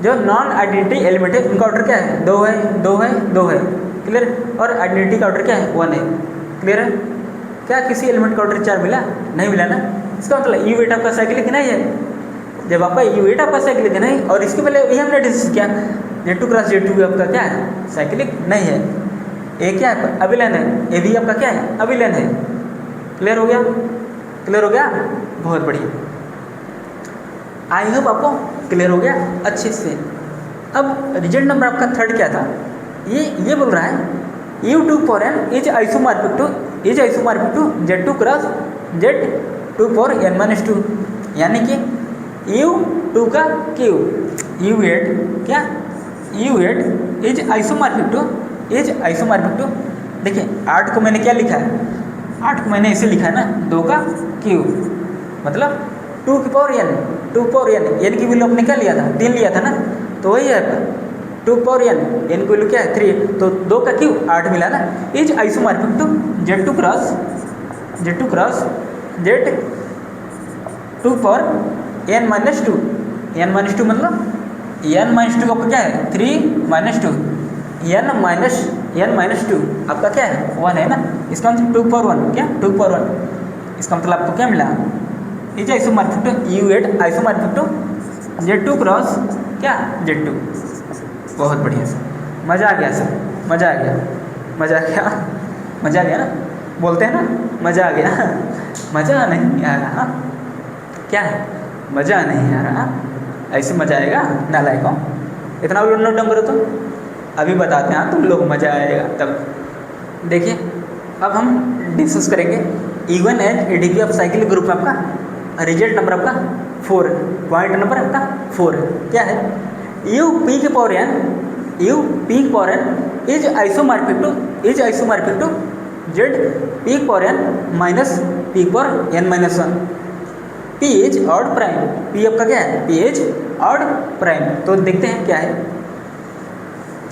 जो नॉन आइडेंटिटी एलिमेंट है उनका ऑर्डर क्या है? 2 है, 2 है, 2 है। क्लियर? और आइडेंटिटी का ऑर्डर क्या है? 1 है। क्लियर है? क्या किसी एलिमेंट का ऑर्डर 4 मिला? नहीं मिला ना। इसका मतलब U8 आपका साइक्लिक नहीं है। जब आपका U8 आपका साइक्लिक नहीं, और इसके पहले ये हमने डिस्कस किया, Z2 क्रॉस Z2 आपका क्या है? साइक्लिक नहीं है। ए क्या है? अभिलेन है। ए भी आपका क्या है? अभिलेन है। क्लियर हो गया? क्लियर हो गया? बहुत बढ़िया। आई होप आपको क्लियर हो गया अच्छे से। अब रिजल्ट नंबर आपका थर्ड क्या था? ये बोल रहा है U2 for n is isomorphic to Z2 cross Z2 for n-2, यानी कि U2 का Q U8 क्या? U8 इज आइसोमॉर्फिक टू देखिए 8 को मैंने क्या लिखा है? 8 को मैंने इसे लिखा है ना, 2 का Q, मतलब 2 की पावर n की वैल्यू आपने क्या लिया था? 3 लिया था ना, तो वही है 2 पावर n की वैल्यू क्या है? 3, तो 2 का Q 8 मिला ना। Is isomorphic to Z2 cross Z2 for n-2 मतलब n-2 आपका क्या है? 3 - 2 n-2 आपका क्या है? 1 है ना। इसका मतलब 2 पावर 1 क्या? 2 पावर 1। इसका मतलब आपको क्या मिला? Is isomorphic to U8 isomorphic to Z2 cross क्या? Z2। बहुत बढ़िया सर, मज़ा आ गया सर, मज़ा आ गया ना। बोलते हैं ना, मज़ा आ गया। मज़ा नहीं आ रहा क्या है? मज़ा नहीं आ रहा, ऐसे मज़ा आएगा नालायकों। इतना नोट डाउन करो तो अभी बताते हैं तुम लोग, मज़ा आएगा तब। देखिए, अब हम डिस्कस करेंगे even and ADP of cycle group में आपका रिजल्ट नंबर आपका 4, पॉइंट नंबर आपका 4 क्या है? U p की power n is isomorphic to Z p की पावर n माइनस p की power n-1। P is odd prime, P आपका क्या है? P is odd prime. तो देखते हैं क्या है,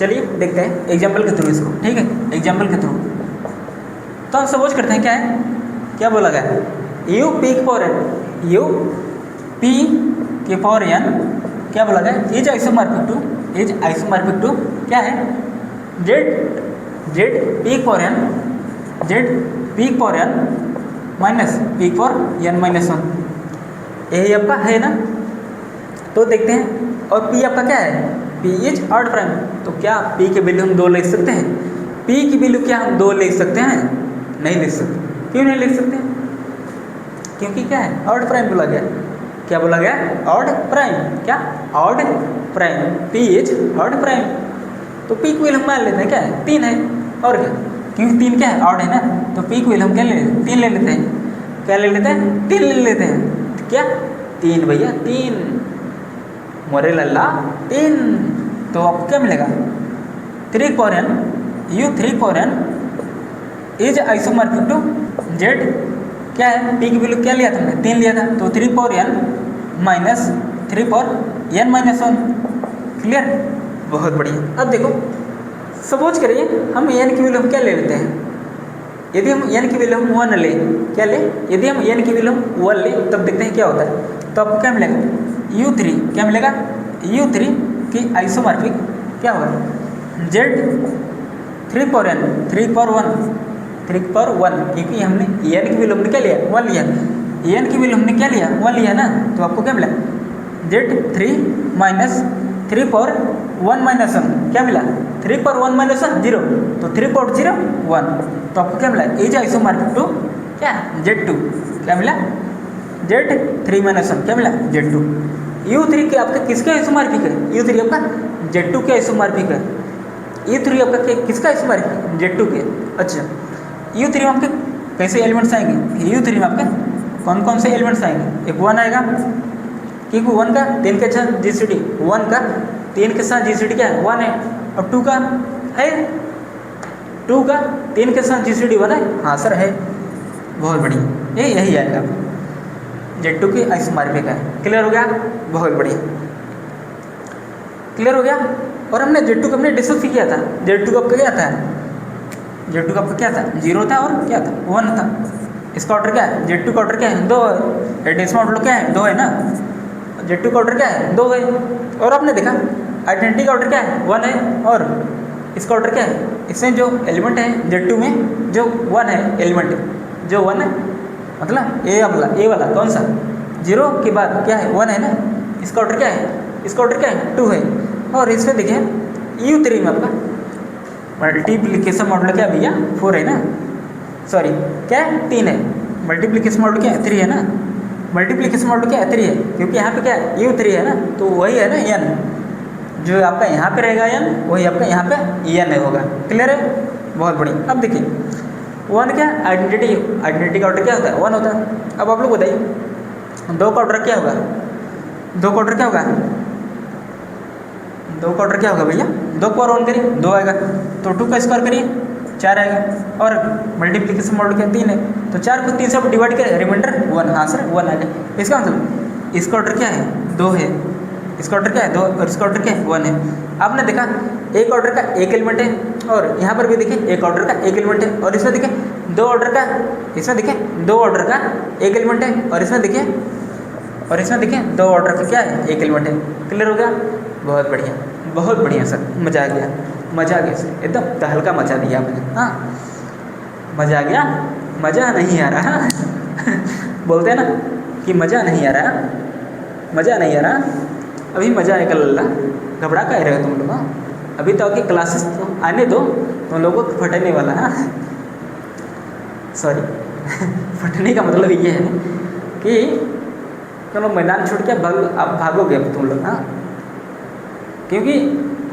चलिए देखते हैं एग्जाम्पल के थ्रू इसको। ठीक है, एग्जाम्पल के थ्रू तो हम सपोज करते हैं क्या है, क्या बोला गया? U p की पावर n क्या बोला गया? इज आइसोमॉर्फिक टू क्या है? Z p की पावर n माइनस p की पावर n-1, यही आपका है ना। तो देखते हैं, और P आपका क्या है? P is odd prime. तो क्या P की वैल्यू हम 2 लिख सकते हैं? P की वैल्यू क्या हम 2 लिख सकते हैं? नहीं लिख सकते। क्यों नहीं लिख सकते? क्योंकि क्या है? ऑड प्राइम बोला गया। क्या बोला गया? Odd prime. क्या? Odd prime. P is odd prime, तो P की वैल्यू हम मान लेते हैं क्या है? 3 है। और क्या? क्योंकि 3 क्या है? ऑड है ना, तो P की वैल्यू हम क्या ले लेते हैं? 3 ले लेते हैं। क्या ले लेते हैं? 3 ले लेते हैं। क्या? 3 भैया, 3 मोरे लल्ला 3। तो आपको क्या मिलेगा? 3 power n U3 power n is isomorphic to Z क्या है? P की वैल्यू क्या लिया था हमने? 3 लिया था, तो 3 power n minus 3 power n-1। Clear? बहुत बढ़िया। अब देखो, सपोज करिए हम n की वैल्यू हम क्या ले लेते हैं? यदि हम n की वैल्यू हम 1 ले, क्या ले? यदि हम n की वैल्यू हम 1 ले, तब देखते हैं क्या होता है। तो आपको क्या मिलेगा? U3 क्या मिलेगा? U3 की आइसोमॉर्फिक क्या होगा? Z 3 पावर n 3 पावर 1, क्योंकि हमने n की वैल्यू हमने क्या लिया? 1 लिया। n की वैल्यू हमने क्या लिया? 1 लिया ना, तो आपको क्या मिला? Z3 माइनस 3 पावर 1-1 क्या मिला? 3 पावर 1-1 0, तो 3 पावर 0 1, तो आपको क्या मिला? इज आइसोमॉर्फिक टू क्या? Z2 क्या मिला? Z3-1 क्या मिला? Z2। U3 के आपका किसके आइसोमॉर्फिक है? U3 आपका Z2 के आइसोमॉर्फिक है। U3 आपका किसका आइसोमॉर्फिक है? Z2 के। अच्छा, U3 में आपके कैसे एलिमेंट्स आएंगे? U3 में आपके कौन कौन से एलिमेंट्स आएंगे? एक 1 आएगा, क्योंकि 1 का 3 के साथ GCD, 1 का 3 के साथ GCD क्या है? 1 है। अब 2 का है, 2 का 3 के साथ GCD 1 है। हाँ सर है, बहुत बढ़िया, यही आएगा Z2 की आइसोमॉर्फिक है। क्लियर हो गया? बहुत बढ़िया, क्लियर हो गया। और हमने Z2 को हमने डिस्कस किया था। Z2 का आपका क्या था? Z2 का आपका क्या था? 0 था और क्या था? 1 था। इसका ऑर्डर क्या है? Z2 का ऑर्डर क्या है? 2 है। डेसिमल ऑर्डर क्या है? 2 है ना। Z2 का ऑर्डर क्या है? 2 है। और आपने देखा आइडेंटिटी का ऑर्डर क्या है? 1 है। और इसका ऑर्डर क्या है? इसमें जो एलिमेंट है Z2 में जो 1 है एलिमेंट, जो 1 है, मतलब ए वाला कौन सा? 0 के बाद क्या है? 1 है ना। इसका ऑर्डर क्या है? इसका ऑर्डर क्या है? 2 है। और इसमें देखिए U3 में आपका मल्टीप्लिकेशन मॉडल क्या भैया? 4 है ना। सॉरी क्या है? 3 है। मल्टीप्लिकेशन मॉडल क्या है? 3 है ना। मल्टीप्लिकेशन मॉडल क्या है? 3 है, क्योंकि यहाँ पे क्या है? U3 है ना, तो वही है ना n, जो आपका यहाँ पे रहेगा n, वही आपका यहाँ पे n है होगा। क्लियर है? बहुत बढ़िया। अब देखिए 1 क्या? आइडेंटिटी का ऑर्डर क्या होता है? 1 होता है। अब आप लोग बताइए 2 का ऑर्डर क्या होगा? 2 का ऑर्डर क्या होगा? 2 का ऑर्डर क्या होगा भैया? 2 को और 1 करिए, 2 आएगा। तो 2 का स्क्वायर करिए, 4 आएगा। और मल्टीप्लिकेशन मॉडल क्या? 3 है, तो 4 को 3 से डिवाइड करें, रिमाइंडर 1। हाँ सर 1 आएगा। इसका मतलब इसका ऑर्डर क्या है? 2 है। इसका ऑर्डर क्या है? 2। और इसका ऑर्डर क्या है? 1 है। आपने देखा एक ऑर्डर का एक एलिमेंट है, और यहाँ पर भी देखिए एक ऑर्डर का एक एलिमेंट है, और इसमें देखिए 2 ऑर्डर का, इसमें देखिए 2 ऑर्डर का एक एलिमेंट है, और इसमें देखिए 2 ऑर्डर का क्या है? एक एलिमेंट है। क्लियर हो गया? बहुत बढ़िया, बहुत बढ़िया सर, मज़ा आ गया, मज़ा आ गया सर, एकदम तहलका मचा दिया आपने। हाँ मज़ा आ गया, मज़ा नहीं आ रहा बोलते हैं ना कि मज़ा नहीं आ रहा, मज़ा नहीं आ रहा, अभी मज़ा आएगा लल्ला। घबरा का रहे हो तुम लोग? हाँ अभी तो आपकी क्लासेस तो आने दो, तुम लोगों को फटने वाला है। सॉरी फटने का मतलब ये है कि चलो मैदान छोड़ के आप भागोगे अब तुम लोग। हाँ क्योंकि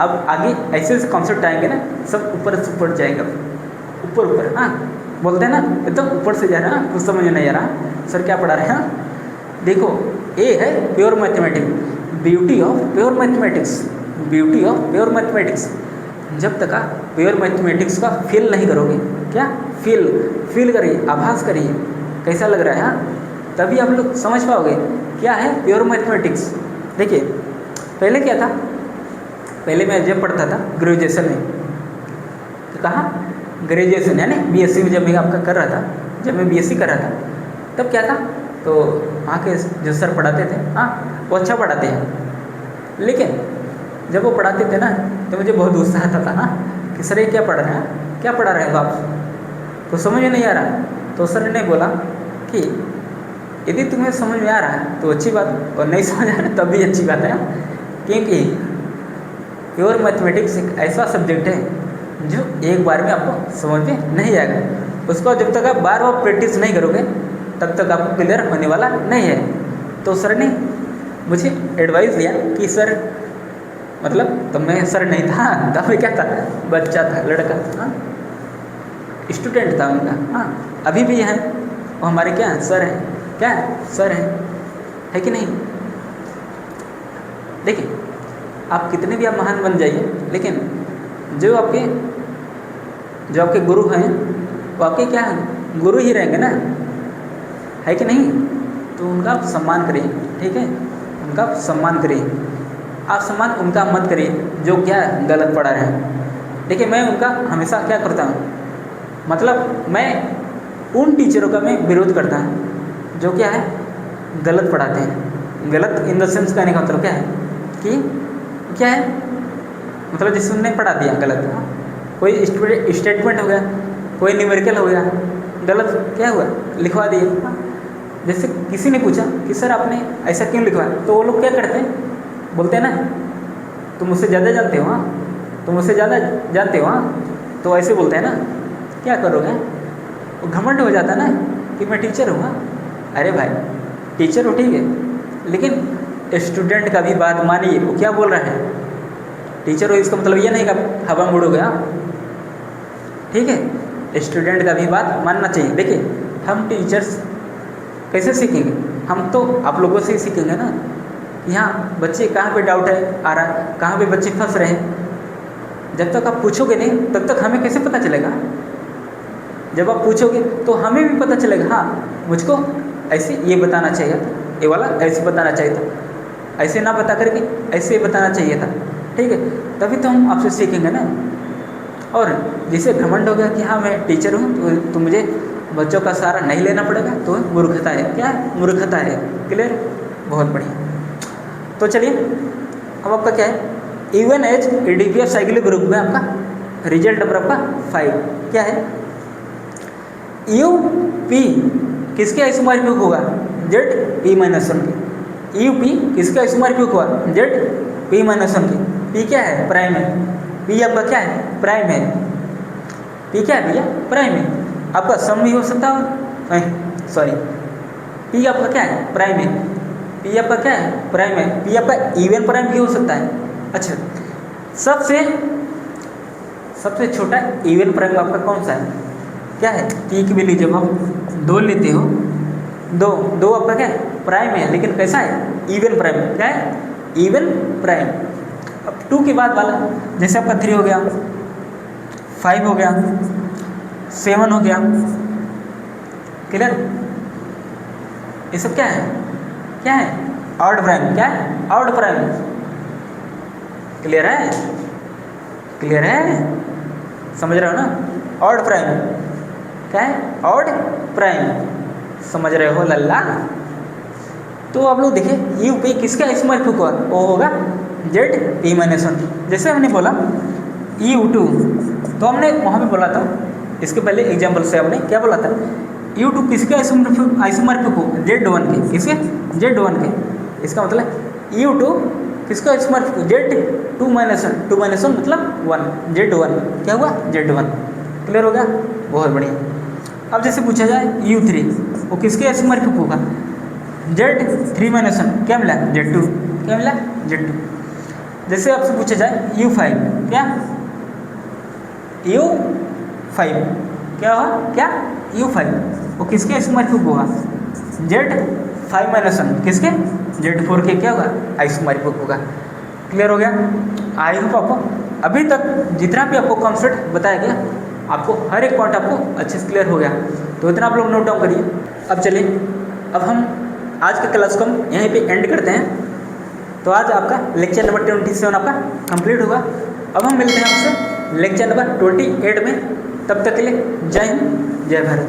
अब आगे ऐसे ऐसे कॉन्सेप्ट आएंगे ना, सब ऊपर से ऊपर जाएगा, ऊपर ऊपर। हाँ बोलते हैं ना एकदम ऊपर से जा रहा है, कुछ समझ में नहीं आ रहा सर क्या पढ़ा रहे हैं। हाँ देखो ए है pure mathematics, beauty of pure mathematics, beauty of pure mathematics. जब तक आप प्योर मैथमेटिक्स का फील नहीं करोगे, क्या फील करिए, आभास करिए कैसा लग रहा है। हाँ तभी आप लोग समझ पाओगे क्या है प्योर मैथमेटिक्स। देखिए पहले क्या था, पहले मैं जब पढ़ता था ग्रेजुएशन में, तो कहाँ ग्रेजुएशन यानी बीएससी में जब मैं आपका कर रहा था, जब मैं बीएससी कर रहा था तब क्या था, तो वहाँ के जो सर पढ़ाते थे हाँ वो अच्छा पढ़ाते हैं, लेकिन जब वो पढ़ाते थे ना तो मुझे बहुत गुस्सा आता था ना कि सर ये क्या पढ़ रहे हैं, क्या पढ़ा रहे हो आप, तो समझ में नहीं आ रहा। तो सर ने बोला कि यदि तुम्हें समझ में आ रहा है तो अच्छी बात, और नहीं समझ आ रहा है तब भी अच्छी बात है, क्योंकि प्योर मैथमेटिक्स एक ऐसा सब्जेक्ट है जो एक बार में आपको समझ में नहीं आएगा, उसको जब तक आप बार बार प्रैक्टिस नहीं करोगे तब तक आपको क्लियर होने वाला नहीं है। तो सर ने मुझे एडवाइस दिया कि सर मतलब तो मैं सर नहीं था, तब मैं क्या था, बच्चा था, लड़का था, स्टूडेंट था उनका। हाँ अभी भी है वो हमारे क्या सर हैं, क्या सर हैं, है कि नहीं। देखिए आप कितने भी आप महान बन जाइए, लेकिन जो आपके गुरु हैं वो आपके क्या हैं, गुरु ही रहेंगे ना, है कि नहीं। तो उनका आप सम्मान करिए, ठीक है, उनका आप सम्मान करिए। आप सम्मान उनका मत करिए जो क्या गलत पढ़ा रहे हैं। देखिए मैं उनका हमेशा क्या करता हूँ, मतलब मैं उन टीचरों का मैं विरोध करता हूँ जो क्या है गलत पढ़ाते हैं। गलत इन द सेंस कहने का मतलब क्या है कि क्या है, मतलब जिससे उन्होंने पढ़ा दिया गलत, कोई स्टेटमेंट हो गया, कोई न्यूमेरिकल हो गया, गलत क्या हुआ लिखवा दिए। जैसे किसी ने पूछा कि सर आपने ऐसा क्यों लिखवाया, तो वो लोग क्या करते हैं, बोलते हैं ना तुम मुझसे ज़्यादा जानते हो, तुम मुझसे ज़्यादा जानते हो, तो ऐसे बोलते हैं ना, क्या करोगे, वो घमंड हो जाता है ना कि मैं टीचर हूँ। अरे भाई टीचर हो ठीक है, लेकिन स्टूडेंट का भी बात मानिए, वो क्या बोल रहा है, टीचर हो इसका मतलब ये नहीं कि आप हवा में उड़ोगे। ठीक है, स्टूडेंट का भी बात मानना चाहिए। देखिए हम टीचर्स कैसे सीखेंगे, हम तो आप लोगों से ही सीखेंगे ना। यहाँ बच्चे कहाँ पे डाउट है आ रहा है, कहाँ पे बच्चे फंस रहे हैं, जब तक आप पूछोगे नहीं तब तक हमें कैसे पता चलेगा। जब आप पूछोगे तो हमें भी पता चलेगा, हाँ मुझको ऐसे ये बताना चाहिए था, ये वाला ऐसे बताना चाहिए था, ऐसे ना बता करके ऐसे बताना चाहिए था। ठीक है, तभी तो हम आपसे सीखेंगे ना। और जिसे घमंड हो गया कि हाँ मैं टीचर हूँ तो मुझे बच्चों का सहारा नहीं लेना पड़ेगा, तो मूर्खता है। क्या है? मूर्खता है। क्लियर? बहुत बढ़िया। तो चलिए अब आपका क्या है, even as EDPF cyclic group में आपका रिजल्ट नंबर आपका 5 क्या है, UP किसके आइसोमॉर्फिक होगा, ZP-1 के। UP किसके आइसोमॉर्फिक हुआ, ZP-1 के। P क्या है, प्राइम है। P आपका क्या है, प्राइम है। P क्या है भैया, प्राइम है। आपका सम भी हो सकता है, सॉरी P आपका क्या है, प्राइम है। P आपका क्या है, प्राइम है। P आपका इवन प्राइम भी हो सकता है। अच्छा, सबसे छोटा इवन प्राइम आपका कौन सा है, क्या है, P की वैल्यू जब आप 2 लेते हो, दो आपका क्या है, प्राइम है, लेकिन कैसा है, इवन प्राइम। क्या है, इवन प्राइम। अब 2 के बाद वाला जैसे आपका 3 हो गया, 5 हो गया, 7 हो गया। क्लियर? ये सब क्या है, क्या है, ऑड प्राइम। क्या है, ऑड प्राइम। क्लियर है? क्लियर है? समझ रहे हो ना? ऑड प्राइम क्या है, ऑड प्राइम। समझ रहे हो लल्ला? तो आप लोग देखिए UP किसका आइसोमॉर्फिक हुआ, वो होगा ZP-1। जैसे हमने बोला U2, तो हमने वहाँ पे बोला था, इसके पहले एग्जाम्पल से हमने क्या बोला था, U2 किसके आइसोमॉर्फिक हो, Z1 के। किसके, Z1 के। इसका मतलब U2 किसका आइसोमॉर्फिक, Z2-1, 2-1 मतलब 1, Z1 क्या हुआ, Z1। क्लियर हो गया? बहुत बढ़िया। अब जैसे पूछा जाए U3 वो किसके आइसोमॉर्फिक होगा, Z3-1 क्या मिला, Z2 क्या मिला, Z2। जैसे आपसे पूछा जाए U5 क्या, U5 क्या हुआ, क्या, U5 वो किसके आइसोमॉर्फिक होगा, Z5-1 किसके, Z4 के क्या होगा, आइसोमॉर्फिक होगा। क्लियर हो गया? आई होप आपको अभी तक जितना भी आपको कॉन्सेप्ट बताया गया, आपको हर एक पॉइंट आपको अच्छे से क्लियर हो गया। तो इतना आप लोग नोट डाउन करिए। अब चलिए, अब हम आज के क्लास को हम यहीं पे एंड करते हैं। तो आज आपका लेक्चर नंबर 27 आपका कंप्लीट होगा। अब हम मिलते हैं आपसे लेक्चर नंबर 28 में। तब तक के लिए जय हिंद, जय भारत।